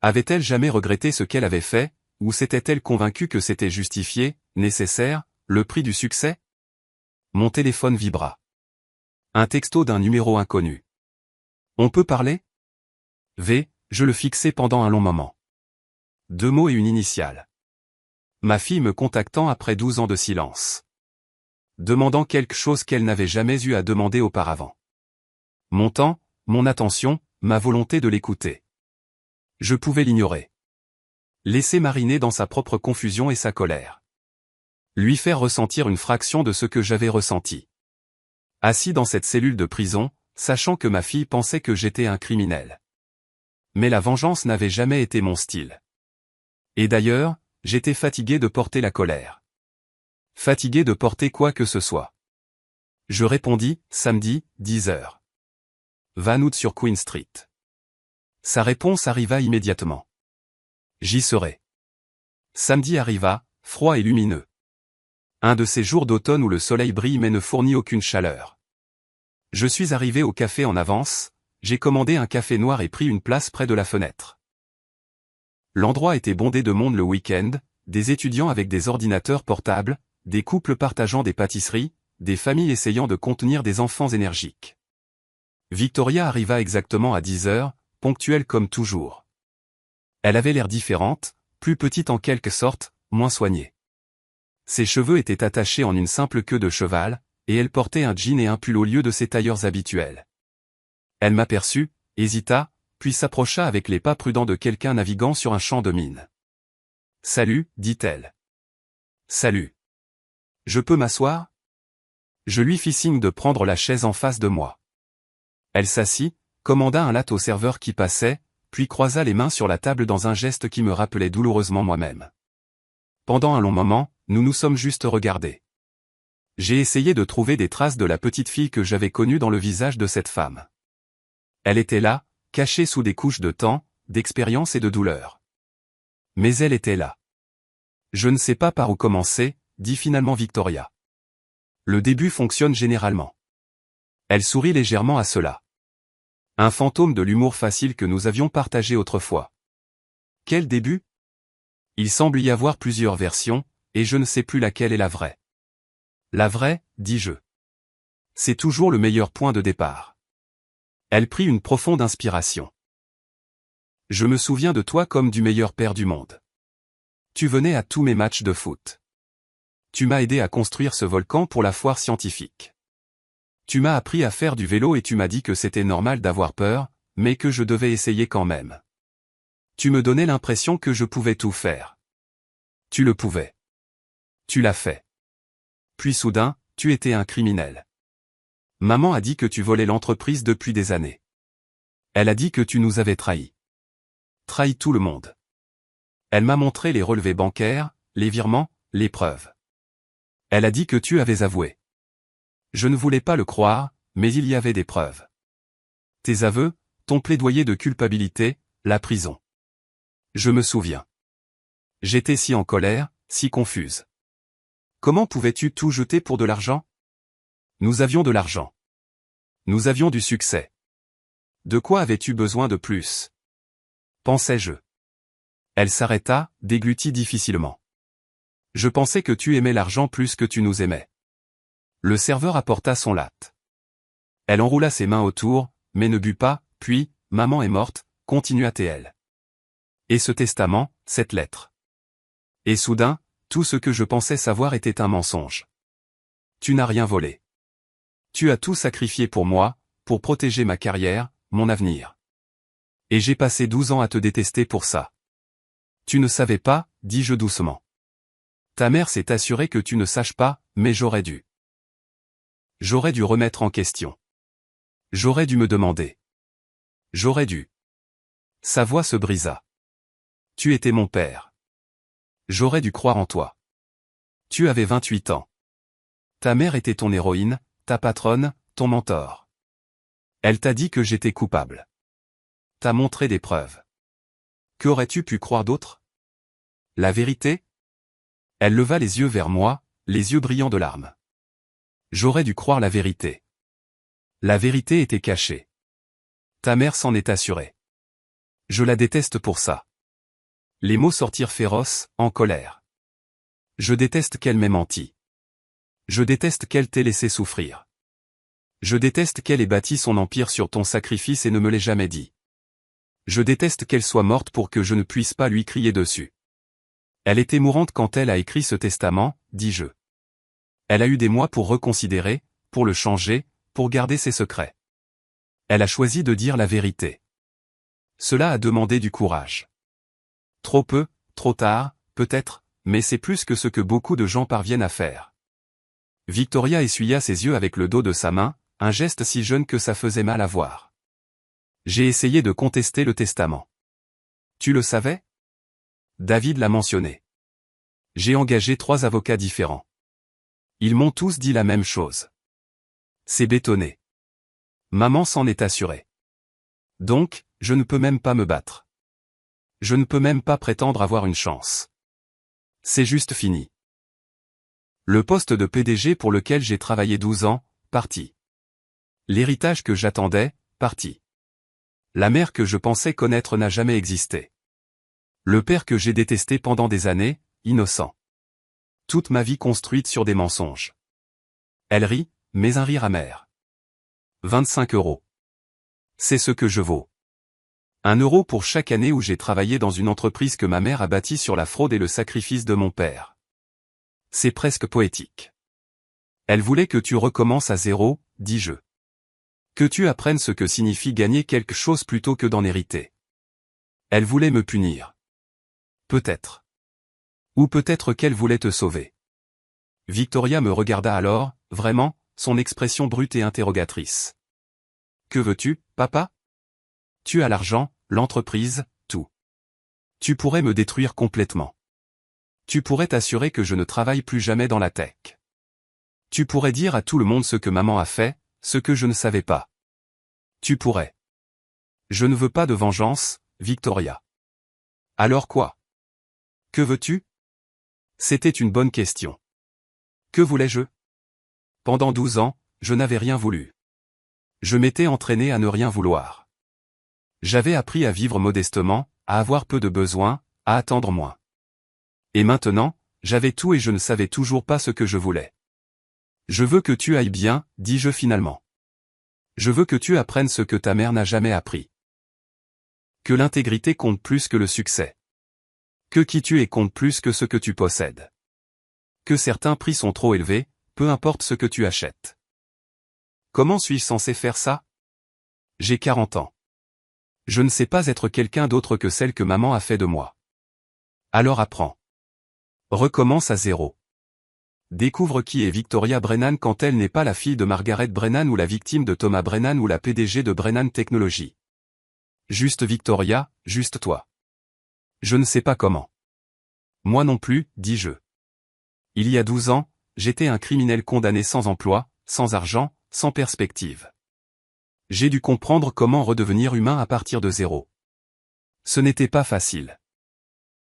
Avait-elle jamais regretté ce qu'elle avait fait, ou s'était-elle convaincue que c'était justifié, nécessaire, le prix du succès? Mon téléphone vibra. Un texto d'un numéro inconnu. On peut parler? Je le fixai pendant un long moment. 2 mots et une initiale. Ma fille me contactant après 12 ans de silence. Demandant quelque chose qu'elle n'avait jamais eu à demander auparavant. Mon temps, mon attention, ma volonté de l'écouter. Je pouvais l'ignorer. Laisser mariner dans sa propre confusion et sa colère. Lui faire ressentir une fraction de ce que j'avais ressenti. Assis dans cette cellule de prison, sachant que ma fille pensait que j'étais un criminel. Mais la vengeance n'avait jamais été mon style. Et d'ailleurs, j'étais fatigué de porter la colère. Fatigué de porter quoi que ce soit. Je répondis, samedi, 10h. Van sur Queen Street. Sa réponse arriva immédiatement. J'y serai. Samedi arriva, froid et lumineux. Un de ces jours d'automne où le soleil brille mais ne fournit aucune chaleur. Je suis arrivé au café en avance, j'ai commandé un café noir et pris une place près de la fenêtre. L'endroit était bondé de monde le week-end, des étudiants avec des ordinateurs portables, des couples partageant des pâtisseries, des familles essayant de contenir des enfants énergiques. Victoria arriva exactement à 10h, ponctuelle comme toujours. Elle avait l'air différente, plus petite en quelque sorte, moins soignée. Ses cheveux étaient attachés en une simple queue de cheval, et elle portait un jean et un pull au lieu de ses tailleurs habituels. Elle m'aperçut, hésita, puis s'approcha avec les pas prudents de quelqu'un naviguant sur un champ de mine. « Salut, dit-elle. »« Salut. Je peux m'asseoir ?» Je lui fis signe de prendre la chaise en face de moi. Elle s'assit, commanda un latte au serveur qui passait, puis croisa les mains sur la table dans un geste qui me rappelait douloureusement moi-même. Pendant un long moment, nous nous sommes juste regardés. J'ai essayé de trouver des traces de la petite fille que j'avais connue dans le visage de cette femme. Elle était là, cachée sous des couches de temps, d'expérience et de douleur. Mais elle était là. Je ne sais pas par où commencer, dit finalement Victoria. Le début fonctionne généralement. Elle sourit légèrement à cela. Un fantôme de l'humour facile que nous avions partagé autrefois. Quel début? Il semble y avoir plusieurs versions, et je ne sais plus laquelle est la vraie. La vraie, dis-je. C'est toujours le meilleur point de départ. Elle prit une profonde inspiration. Je me souviens de toi comme du meilleur père du monde. Tu venais à tous mes matchs de foot. Tu m'as aidé à construire ce volcan pour la foire scientifique. Tu m'as appris à faire du vélo et tu m'as dit que c'était normal d'avoir peur, mais que je devais essayer quand même. Tu me donnais l'impression que je pouvais tout faire. Tu le pouvais. Tu l'as fait. Puis soudain, tu étais un criminel. Maman a dit que tu volais l'entreprise depuis des années. Elle a dit que tu nous avais trahis. Trahi tout le monde. Elle m'a montré les relevés bancaires, les virements, les preuves. Elle a dit que tu avais avoué. Je ne voulais pas le croire, mais il y avait des preuves. Tes aveux, ton plaidoyer de culpabilité, la prison. Je me souviens. J'étais si en colère, si confuse. Comment pouvais-tu tout jeter pour de l'argent? Nous avions de l'argent. Nous avions du succès. De quoi avais-tu besoin de plus? Pensais-je. Elle s'arrêta, déglutit difficilement. Je pensais que tu aimais l'argent plus que tu nous aimais. Le serveur apporta son latte. Elle enroula ses mains autour, mais ne but pas, puis, maman est morte, continua-t-elle. Et ce testament, cette lettre. Et soudain, tout ce que je pensais savoir était un mensonge. Tu n'as rien volé. Tu as tout sacrifié pour moi, pour protéger ma carrière, mon avenir. Et j'ai passé 12 ans à te détester pour ça. Tu ne savais pas, dis-je doucement. Ta mère s'est assurée que tu ne saches pas, mais j'aurais dû. J'aurais dû remettre en question. J'aurais dû me demander. J'aurais dû. Sa voix se brisa. Tu étais mon père. J'aurais dû croire en toi. Tu avais 28 ans. Ta mère était ton héroïne, ta patronne, ton mentor. Elle t'a dit que j'étais coupable. T'a montré des preuves. Qu'aurais-tu pu croire d'autre? La vérité? Elle leva les yeux vers moi, les yeux brillants de larmes. J'aurais dû croire la vérité. La vérité était cachée. Ta mère s'en est assurée. Je la déteste pour ça. Les mots sortirent féroces, en colère. Je déteste qu'elle m'ait menti. Je déteste qu'elle t'ait laissé souffrir. Je déteste qu'elle ait bâti son empire sur ton sacrifice et ne me l'ait jamais dit. Je déteste qu'elle soit morte pour que je ne puisse pas lui crier dessus. Elle était mourante quand elle a écrit ce testament, dis-je. Elle a eu des mois pour reconsidérer, pour le changer, pour garder ses secrets. Elle a choisi de dire la vérité. Cela a demandé du courage. Trop peu, trop tard, peut-être, mais c'est plus que ce que beaucoup de gens parviennent à faire. Victoria essuya ses yeux avec le dos de sa main, un geste si jeune que ça faisait mal à voir. J'ai essayé de contester le testament. Tu le savais? David l'a mentionné. J'ai engagé 3 avocats différents. Ils m'ont tous dit la même chose. C'est bétonné. Maman s'en est assurée. Donc, je ne peux même pas me battre. Je ne peux même pas prétendre avoir une chance. C'est juste fini. Le poste de PDG pour lequel j'ai travaillé 12 ans, parti. L'héritage que j'attendais, parti. La mère que je pensais connaître n'a jamais existé. Le père que j'ai détesté pendant des années, innocent. Toute ma vie construite sur des mensonges. Elle rit, mais un rire amer. 25 €. C'est ce que je vaux. 1 euro pour chaque année où j'ai travaillé dans une entreprise que ma mère a bâtie sur la fraude et le sacrifice de mon père. C'est presque poétique. Elle voulait que tu recommences à zéro, dis-je. Que tu apprennes ce que signifie gagner quelque chose plutôt que d'en hériter. Elle voulait me punir. Peut-être. Ou peut-être qu'elle voulait te sauver. Victoria me regarda alors, vraiment, son expression brute et interrogatrice. Que veux-tu, papa? Tu as l'argent, l'entreprise, tout. Tu pourrais me détruire complètement. Tu pourrais t'assurer que je ne travaille plus jamais dans la tech. Tu pourrais dire à tout le monde ce que maman a fait, ce que je ne savais pas. Tu pourrais. Je ne veux pas de vengeance, Victoria. Alors quoi? Que veux-tu? C'était une bonne question. Que voulais-je? Pendant 12 ans, je n'avais rien voulu. Je m'étais entraîné à ne rien vouloir. J'avais appris à vivre modestement, à avoir peu de besoins, à attendre moins. Et maintenant, j'avais tout et je ne savais toujours pas ce que je voulais. Je veux que tu ailles bien, dis-je finalement. Je veux que tu apprennes ce que ta mère n'a jamais appris. Que l'intégrité compte plus que le succès. Que qui tu es compte plus que ce que tu possèdes. Que certains prix sont trop élevés, peu importe ce que tu achètes. Comment suis-je censé faire ça? J'ai 40 ans. Je ne sais pas être quelqu'un d'autre que celle que maman a fait de moi. Alors apprends. Recommence à zéro. Découvre qui est Victoria Brennan quand elle n'est pas la fille de Margaret Brennan ou la victime de Thomas Brennan ou la PDG de Brennan Technologies. Juste Victoria, juste toi. Je ne sais pas comment. Moi non plus, dis-je. Il y a 12 ans, j'étais un criminel condamné sans emploi, sans argent, sans perspective. J'ai dû comprendre comment redevenir humain à partir de zéro. Ce n'était pas facile.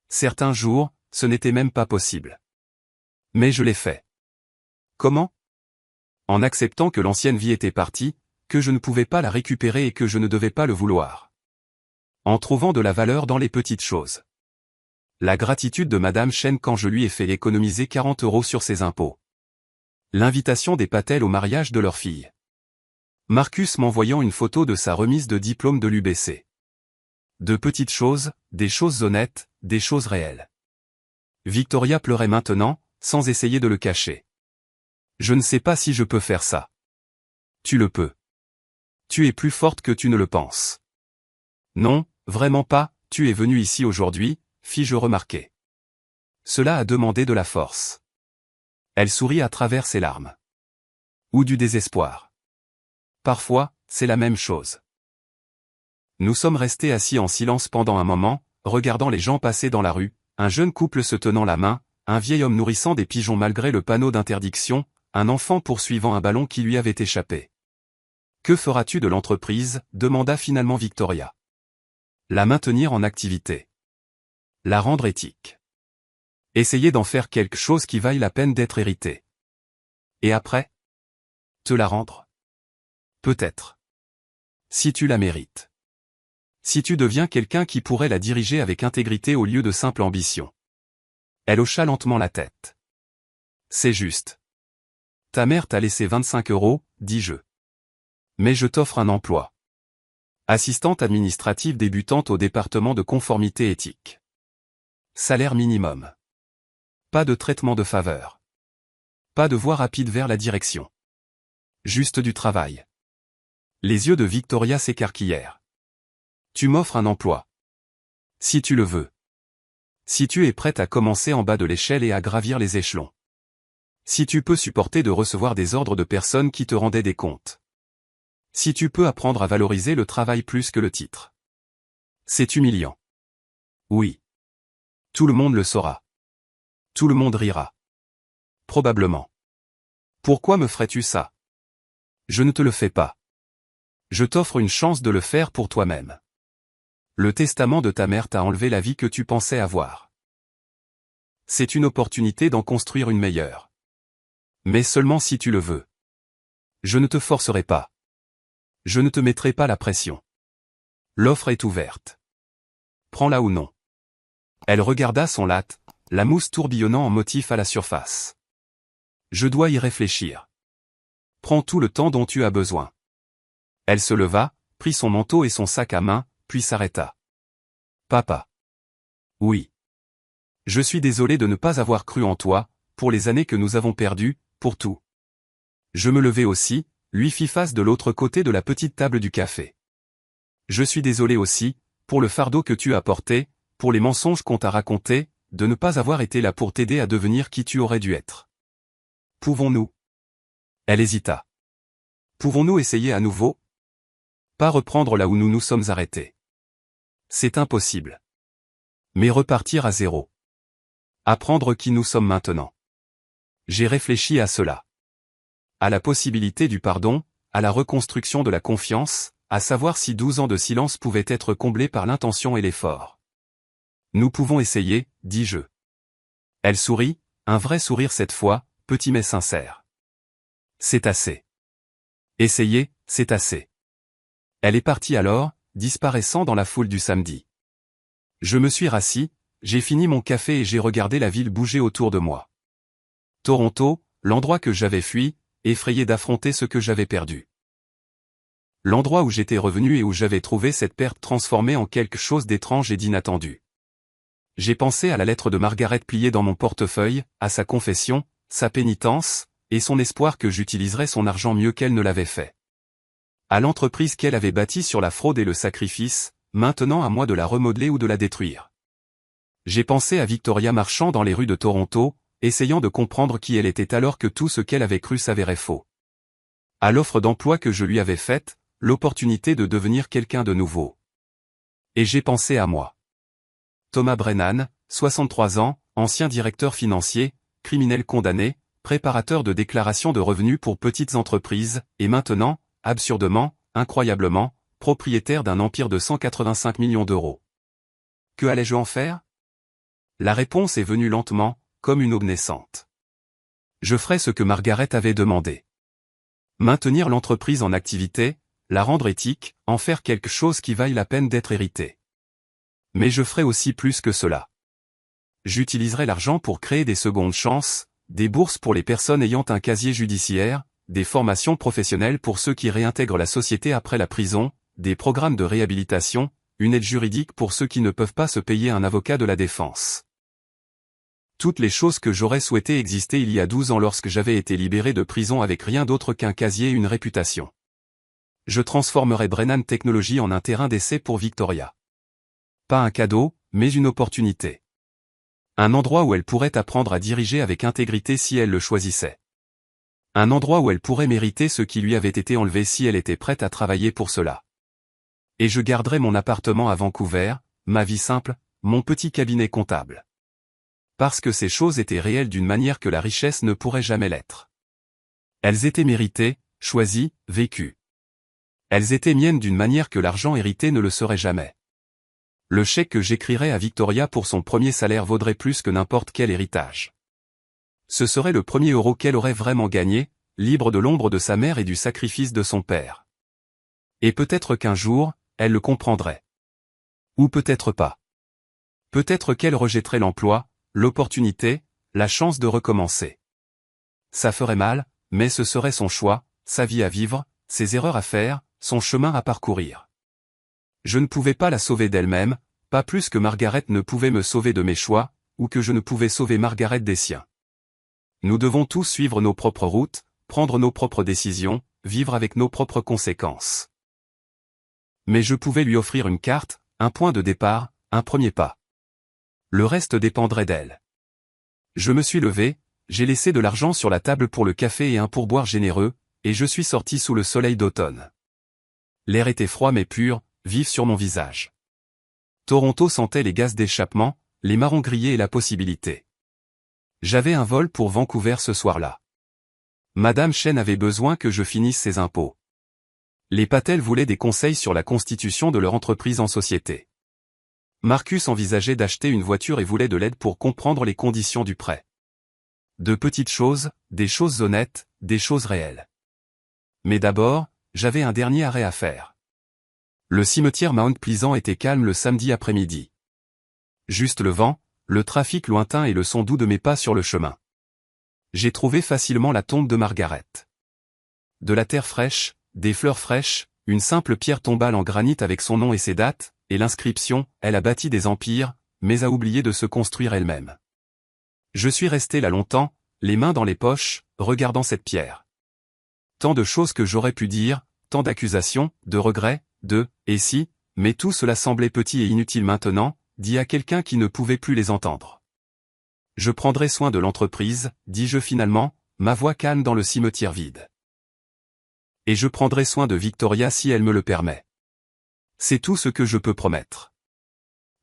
Certains jours, ce n'était même pas possible. Mais je l'ai fait. Comment? En acceptant que l'ancienne vie était partie, que je ne pouvais pas la récupérer et que je ne devais pas le vouloir. En trouvant de la valeur dans les petites choses. La gratitude de Madame Chen quand je lui ai fait économiser 40 € sur ses impôts. L'invitation des Patel au mariage de leur fille. Marcus m'envoyant une photo de sa remise de diplôme de l'UBC. De petites choses, des choses honnêtes, des choses réelles. Victoria pleurait maintenant, sans essayer de le cacher. Je ne sais pas si je peux faire ça. Tu le peux. Tu es plus forte que tu ne le penses. Non, vraiment pas, tu es venue ici aujourd'hui, fis-je remarquer. Cela a demandé de la force. Elle sourit à travers ses larmes. Ou du désespoir. Parfois, c'est la même chose. Nous sommes restés assis en silence pendant un moment, regardant les gens passer dans la rue, un jeune couple se tenant la main, un vieil homme nourrissant des pigeons malgré le panneau d'interdiction, un enfant poursuivant un ballon qui lui avait échappé. « Que feras-tu de l'entreprise » demanda finalement Victoria. La maintenir en activité. La rendre éthique. Essayer d'en faire quelque chose qui vaille la peine d'être hérité. Et après? Te la rendre? Peut-être. Si tu la mérites. Si tu deviens quelqu'un qui pourrait la diriger avec intégrité au lieu de simple ambition. Elle hocha lentement la tête. C'est juste. Ta mère t'a laissé 25 €, dis-je. Mais je t'offre un emploi. Assistante administrative débutante au département de conformité éthique. Salaire minimum. Pas de traitement de faveur. Pas de voie rapide vers la direction. Juste du travail. Les yeux de Victoria s'écarquillèrent. Tu m'offres un emploi. Si tu le veux. Si tu es prête à commencer en bas de l'échelle et à gravir les échelons. Si tu peux supporter de recevoir des ordres de personnes qui te rendaient des comptes. Si tu peux apprendre à valoriser le travail plus que le titre. C'est humiliant. Oui. Tout le monde le saura. Tout le monde rira. Probablement. Pourquoi me ferais-tu ça? Je ne te le fais pas. Je t'offre une chance de le faire pour toi-même. Le testament de ta mère t'a enlevé la vie que tu pensais avoir. C'est une opportunité d'en construire une meilleure. Mais seulement si tu le veux. Je ne te forcerai pas. Je ne te mettrai pas la pression. L'offre est ouverte. Prends-la ou non. Elle regarda son latte, la mousse tourbillonnant en motif à la surface. Je dois y réfléchir. Prends tout le temps dont tu as besoin. Elle se leva, prit son manteau et son sac à main, puis s'arrêta. Papa. Oui. Je suis désolé de ne pas avoir cru en toi, pour les années que nous avons perdues, pour tout. Je me levai aussi, lui fis face de l'autre côté de la petite table du café. Je suis désolé aussi, pour le fardeau que tu as porté, pour les mensonges qu'on t'a racontés, de ne pas avoir été là pour t'aider à devenir qui tu aurais dû être. Pouvons-nous? Elle hésita. Pouvons-nous essayer à nouveau? Pas reprendre là où nous nous sommes arrêtés. C'est impossible. Mais repartir à zéro. Apprendre qui nous sommes maintenant. J'ai réfléchi à cela. À la possibilité du pardon, à la reconstruction de la confiance, à savoir si 12 ans de silence pouvaient être comblés par l'intention et l'effort. Nous pouvons essayer, dis-je. Elle sourit, un vrai sourire cette fois, petit mais sincère. C'est assez. Essayer, c'est assez. Elle est partie alors, disparaissant dans la foule du samedi. Je me suis rassis, j'ai fini mon café et j'ai regardé la ville bouger autour de moi. Toronto, l'endroit que j'avais fui, effrayé d'affronter ce que j'avais perdu. L'endroit où j'étais revenu et où j'avais trouvé cette perte transformée en quelque chose d'étrange et d'inattendu. J'ai pensé à la lettre de Margaret pliée dans mon portefeuille, à sa confession, sa pénitence, et son espoir que j'utiliserais son argent mieux qu'elle ne l'avait fait. À l'entreprise qu'elle avait bâtie sur la fraude et le sacrifice, maintenant à moi de la remodeler ou de la détruire. J'ai pensé à Victoria marchant dans les rues de Toronto, essayant de comprendre qui elle était alors que tout ce qu'elle avait cru s'avérait faux. À l'offre d'emploi que je lui avais faite, l'opportunité de devenir quelqu'un de nouveau. Et j'ai pensé à moi. Thomas Brennan, 63 ans, ancien directeur financier, criminel condamné, préparateur de déclaration de revenus pour petites entreprises, et maintenant, absurdement, incroyablement, propriétaire d'un empire de 185 millions d'euros. Que allais-je en faire? La réponse est venue lentement, comme une aube naissante. Je ferai ce que Margaret avait demandé. Maintenir l'entreprise en activité, la rendre éthique, en faire quelque chose qui vaille la peine d'être hérité. Mais je ferai aussi plus que cela. J'utiliserai l'argent pour créer des secondes chances, des bourses pour les personnes ayant un casier judiciaire, des formations professionnelles pour ceux qui réintègrent la société après la prison, des programmes de réhabilitation, une aide juridique pour ceux qui ne peuvent pas se payer un avocat de la défense. Toutes les choses que j'aurais souhaité exister il y a 12 ans lorsque j'avais été libéré de prison avec rien d'autre qu'un casier et une réputation. Je transformerai Brennan Technologies en un terrain d'essai pour Victoria. Pas un cadeau, mais une opportunité. Un endroit où elle pourrait apprendre à diriger avec intégrité si elle le choisissait. Un endroit où elle pourrait mériter ce qui lui avait été enlevé si elle était prête à travailler pour cela. Et je garderai mon appartement à Vancouver, ma vie simple, mon petit cabinet comptable. Parce que ces choses étaient réelles d'une manière que la richesse ne pourrait jamais l'être. Elles étaient méritées, choisies, vécues. Elles étaient miennes d'une manière que l'argent hérité ne le serait jamais. Le chèque que j'écrirais à Victoria pour son premier salaire vaudrait plus que n'importe quel héritage. Ce serait le premier euro qu'elle aurait vraiment gagné, libre de l'ombre de sa mère et du sacrifice de son père. Et peut-être qu'un jour, elle le comprendrait. Ou peut-être pas. Peut-être qu'elle rejetterait l'emploi, l'opportunité, la chance de recommencer. Ça ferait mal, mais ce serait son choix, sa vie à vivre, ses erreurs à faire, son chemin à parcourir. Je ne pouvais pas la sauver d'elle-même, pas plus que Margaret ne pouvait me sauver de mes choix, ou que je ne pouvais sauver Margaret des siens. Nous devons tous suivre nos propres routes, prendre nos propres décisions, vivre avec nos propres conséquences. Mais je pouvais lui offrir une carte, un point de départ, un premier pas. Le reste dépendrait d'elle. Je me suis levé, j'ai laissé de l'argent sur la table pour le café et un pourboire généreux, et je suis sorti sous le soleil d'automne. L'air était froid mais pur, vif sur mon visage. Toronto sentait les gaz d'échappement, les marrons grillés et la possibilité. J'avais un vol pour Vancouver ce soir-là. Madame Chen avait besoin que je finisse ses impôts. Les Patel voulaient des conseils sur la constitution de leur entreprise en société. Marcus envisageait d'acheter une voiture et voulait de l'aide pour comprendre les conditions du prêt. De petites choses, des choses honnêtes, des choses réelles. Mais d'abord, j'avais un dernier arrêt à faire. Le cimetière Mount Pleasant était calme le samedi après-midi. Juste le vent, le trafic lointain et le son doux de mes pas sur le chemin. J'ai trouvé facilement la tombe de Margaret. De la terre fraîche, des fleurs fraîches, une simple pierre tombale en granit avec son nom et ses dates, et l'inscription, elle a bâti des empires, mais a oublié de se construire elle-même. Je suis resté là longtemps, les mains dans les poches, regardant cette pierre. Tant de choses que j'aurais pu dire, tant d'accusations, de regrets, et si, mais tout cela semblait petit et inutile maintenant, dit à quelqu'un qui ne pouvait plus les entendre. Je prendrai soin de l'entreprise, dis-je finalement, ma voix calme dans le cimetière vide. Et je prendrai soin de Victoria si elle me le permet. C'est tout ce que je peux promettre.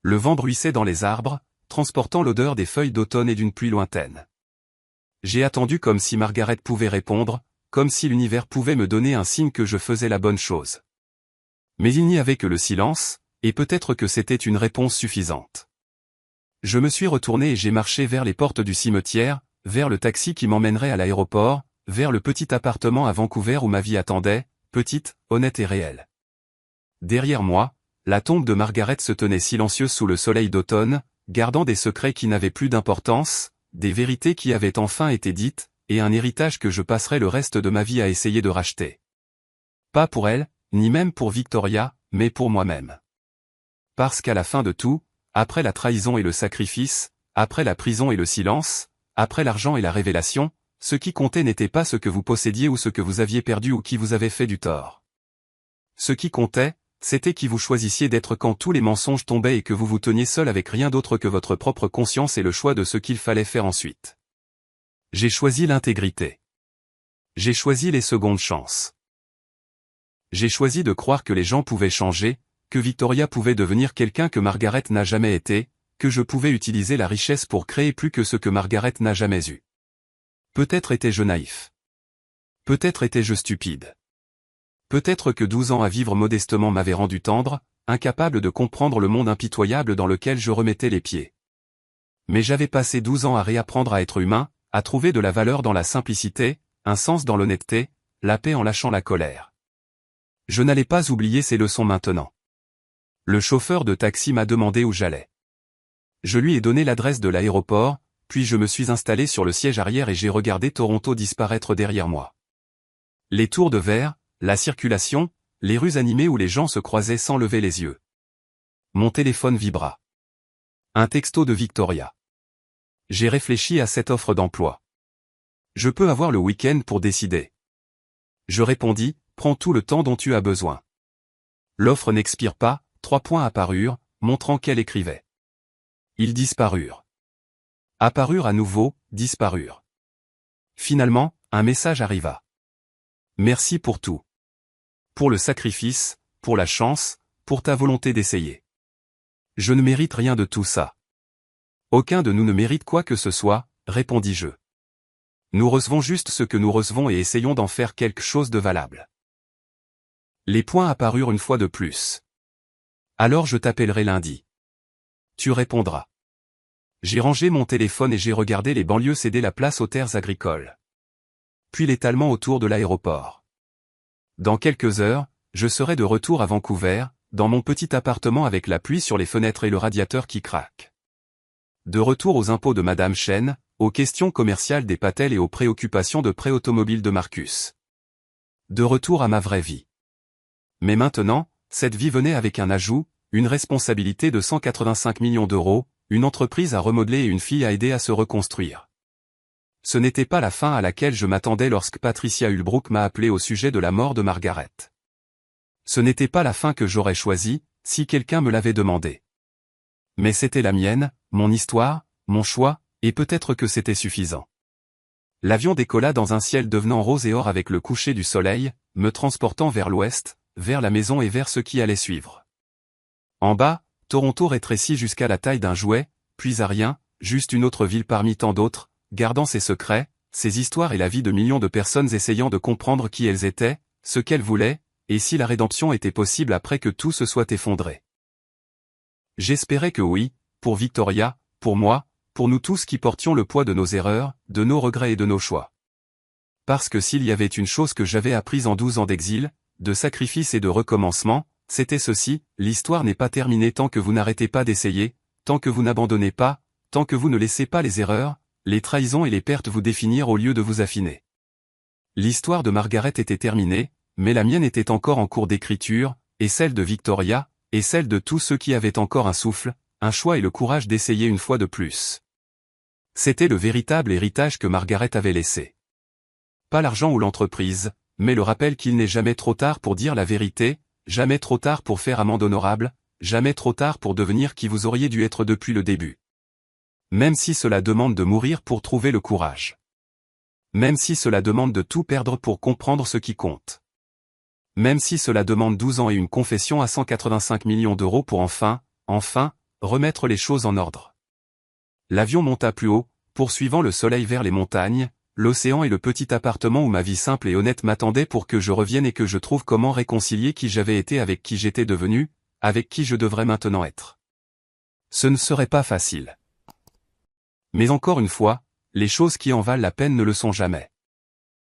Le vent bruissait dans les arbres, transportant l'odeur des feuilles d'automne et d'une pluie lointaine. J'ai attendu comme si Margaret pouvait répondre, comme si l'univers pouvait me donner un signe que je faisais la bonne chose. Mais il n'y avait que le silence, et peut-être que c'était une réponse suffisante. Je me suis retourné et j'ai marché vers les portes du cimetière, vers le taxi qui m'emmènerait à l'aéroport, vers le petit appartement à Vancouver où ma vie attendait, petite, honnête et réelle. Derrière moi, la tombe de Margaret se tenait silencieuse sous le soleil d'automne, gardant des secrets qui n'avaient plus d'importance, des vérités qui avaient enfin été dites, et un héritage que je passerai le reste de ma vie à essayer de racheter. Pas pour elle, ni même pour Victoria, mais pour moi-même. Parce qu'à la fin de tout, après la trahison et le sacrifice, après la prison et le silence, après l'argent et la révélation, ce qui comptait n'était pas ce que vous possédiez ou ce que vous aviez perdu ou qui vous avait fait du tort. Ce qui comptait, c'était qui vous choisissiez d'être quand tous les mensonges tombaient et que vous vous teniez seul avec rien d'autre que votre propre conscience et le choix de ce qu'il fallait faire ensuite. J'ai choisi l'intégrité. J'ai choisi les secondes chances. J'ai choisi de croire que les gens pouvaient changer, que Victoria pouvait devenir quelqu'un que Margaret n'a jamais été, que je pouvais utiliser la richesse pour créer plus que ce que Margaret n'a jamais eu. Peut-être étais-je naïf. Peut-être étais-je stupide. Peut-être que 12 ans à vivre modestement m'avaient rendu tendre, incapable de comprendre le monde impitoyable dans lequel je remettais les pieds. Mais j'avais passé 12 ans à réapprendre à être humain, à trouver de la valeur dans la simplicité, un sens dans l'honnêteté, la paix en lâchant la colère. Je n'allais pas oublier ces leçons maintenant. Le chauffeur de taxi m'a demandé où j'allais. Je lui ai donné l'adresse de l'aéroport, puis je me suis installé sur le siège arrière et j'ai regardé Toronto disparaître derrière moi. Les tours de verre, la circulation, les rues animées où les gens se croisaient sans lever les yeux. Mon téléphone vibra. Un texto de Victoria. J'ai réfléchi à cette offre d'emploi. Je peux avoir le week-end pour décider. Je répondis, prends tout le temps dont tu as besoin. L'offre n'expire pas, 3 points apparurent, montrant qu'elle écrivait. Ils disparurent. Apparurent à nouveau, disparurent. Finalement, un message arriva. Merci pour tout. Pour le sacrifice, pour la chance, pour ta volonté d'essayer. Je ne mérite rien de tout ça. Aucun de nous ne mérite quoi que ce soit, répondis-je. Nous recevons juste ce que nous recevons et essayons d'en faire quelque chose de valable. Les points apparurent une fois de plus. Alors je t'appellerai lundi. Tu répondras. J'ai rangé mon téléphone et j'ai regardé les banlieues céder la place aux terres agricoles. Puis l'étalement autour de l'aéroport. Dans quelques heures, je serai de retour à Vancouver, dans mon petit appartement avec la pluie sur les fenêtres et le radiateur qui craque. De retour aux impôts de Madame Chen, aux questions commerciales des Patel et aux préoccupations de prêt automobile de Marcus. De retour à ma vraie vie. Mais maintenant, cette vie venait avec un ajout, une responsabilité de 185 millions d'euros, une entreprise à remodeler et une fille à aider à se reconstruire. Ce n'était pas la fin à laquelle je m'attendais lorsque Patricia Ulbrook m'a appelé au sujet de la mort de Margaret. Ce n'était pas la fin que j'aurais choisie, si quelqu'un me l'avait demandé. Mais c'était la mienne, mon histoire, mon choix, et peut-être que c'était suffisant. L'avion décolla dans un ciel devenant rose et or avec le coucher du soleil, me transportant vers l'ouest, vers la maison et vers ce qui allait suivre. En bas, Toronto rétrécit jusqu'à la taille d'un jouet, puis à rien, juste une autre ville parmi tant d'autres, gardant ses secrets, ses histoires et la vie de millions de personnes essayant de comprendre qui elles étaient, ce qu'elles voulaient, et si la rédemption était possible après que tout se soit effondré. J'espérais que oui, pour Victoria, pour moi, pour nous tous qui portions le poids de nos erreurs, de nos regrets et de nos choix. Parce que s'il y avait une chose que j'avais apprise en 12 ans d'exil, de sacrifice et de recommencement, c'était ceci, l'histoire n'est pas terminée tant que vous n'arrêtez pas d'essayer, tant que vous n'abandonnez pas, tant que vous ne laissez pas les erreurs, les trahisons et les pertes vous définir au lieu de vous affiner. L'histoire de Margaret était terminée, mais la mienne était encore en cours d'écriture, et celle de Victoria, et celle de tous ceux qui avaient encore un souffle, un choix et le courage d'essayer une fois de plus. C'était le véritable héritage que Margaret avait laissé. Pas l'argent ou l'entreprise, mais le rappel qu'il n'est jamais trop tard pour dire la vérité, jamais trop tard pour faire amende honorable, jamais trop tard pour devenir qui vous auriez dû être depuis le début. Même si cela demande de mourir pour trouver le courage. Même si cela demande de tout perdre pour comprendre ce qui compte. Même si cela demande 12 ans et une confession à 185 millions d'euros pour enfin, remettre les choses en ordre. L'avion monta plus haut, poursuivant le soleil vers les montagnes, l'océan et le petit appartement où ma vie simple et honnête m'attendait pour que je revienne et que je trouve comment réconcilier qui j'avais été avec qui j'étais devenu, avec qui je devrais maintenant être. Ce ne serait pas facile. Mais encore une fois, les choses qui en valent la peine ne le sont jamais.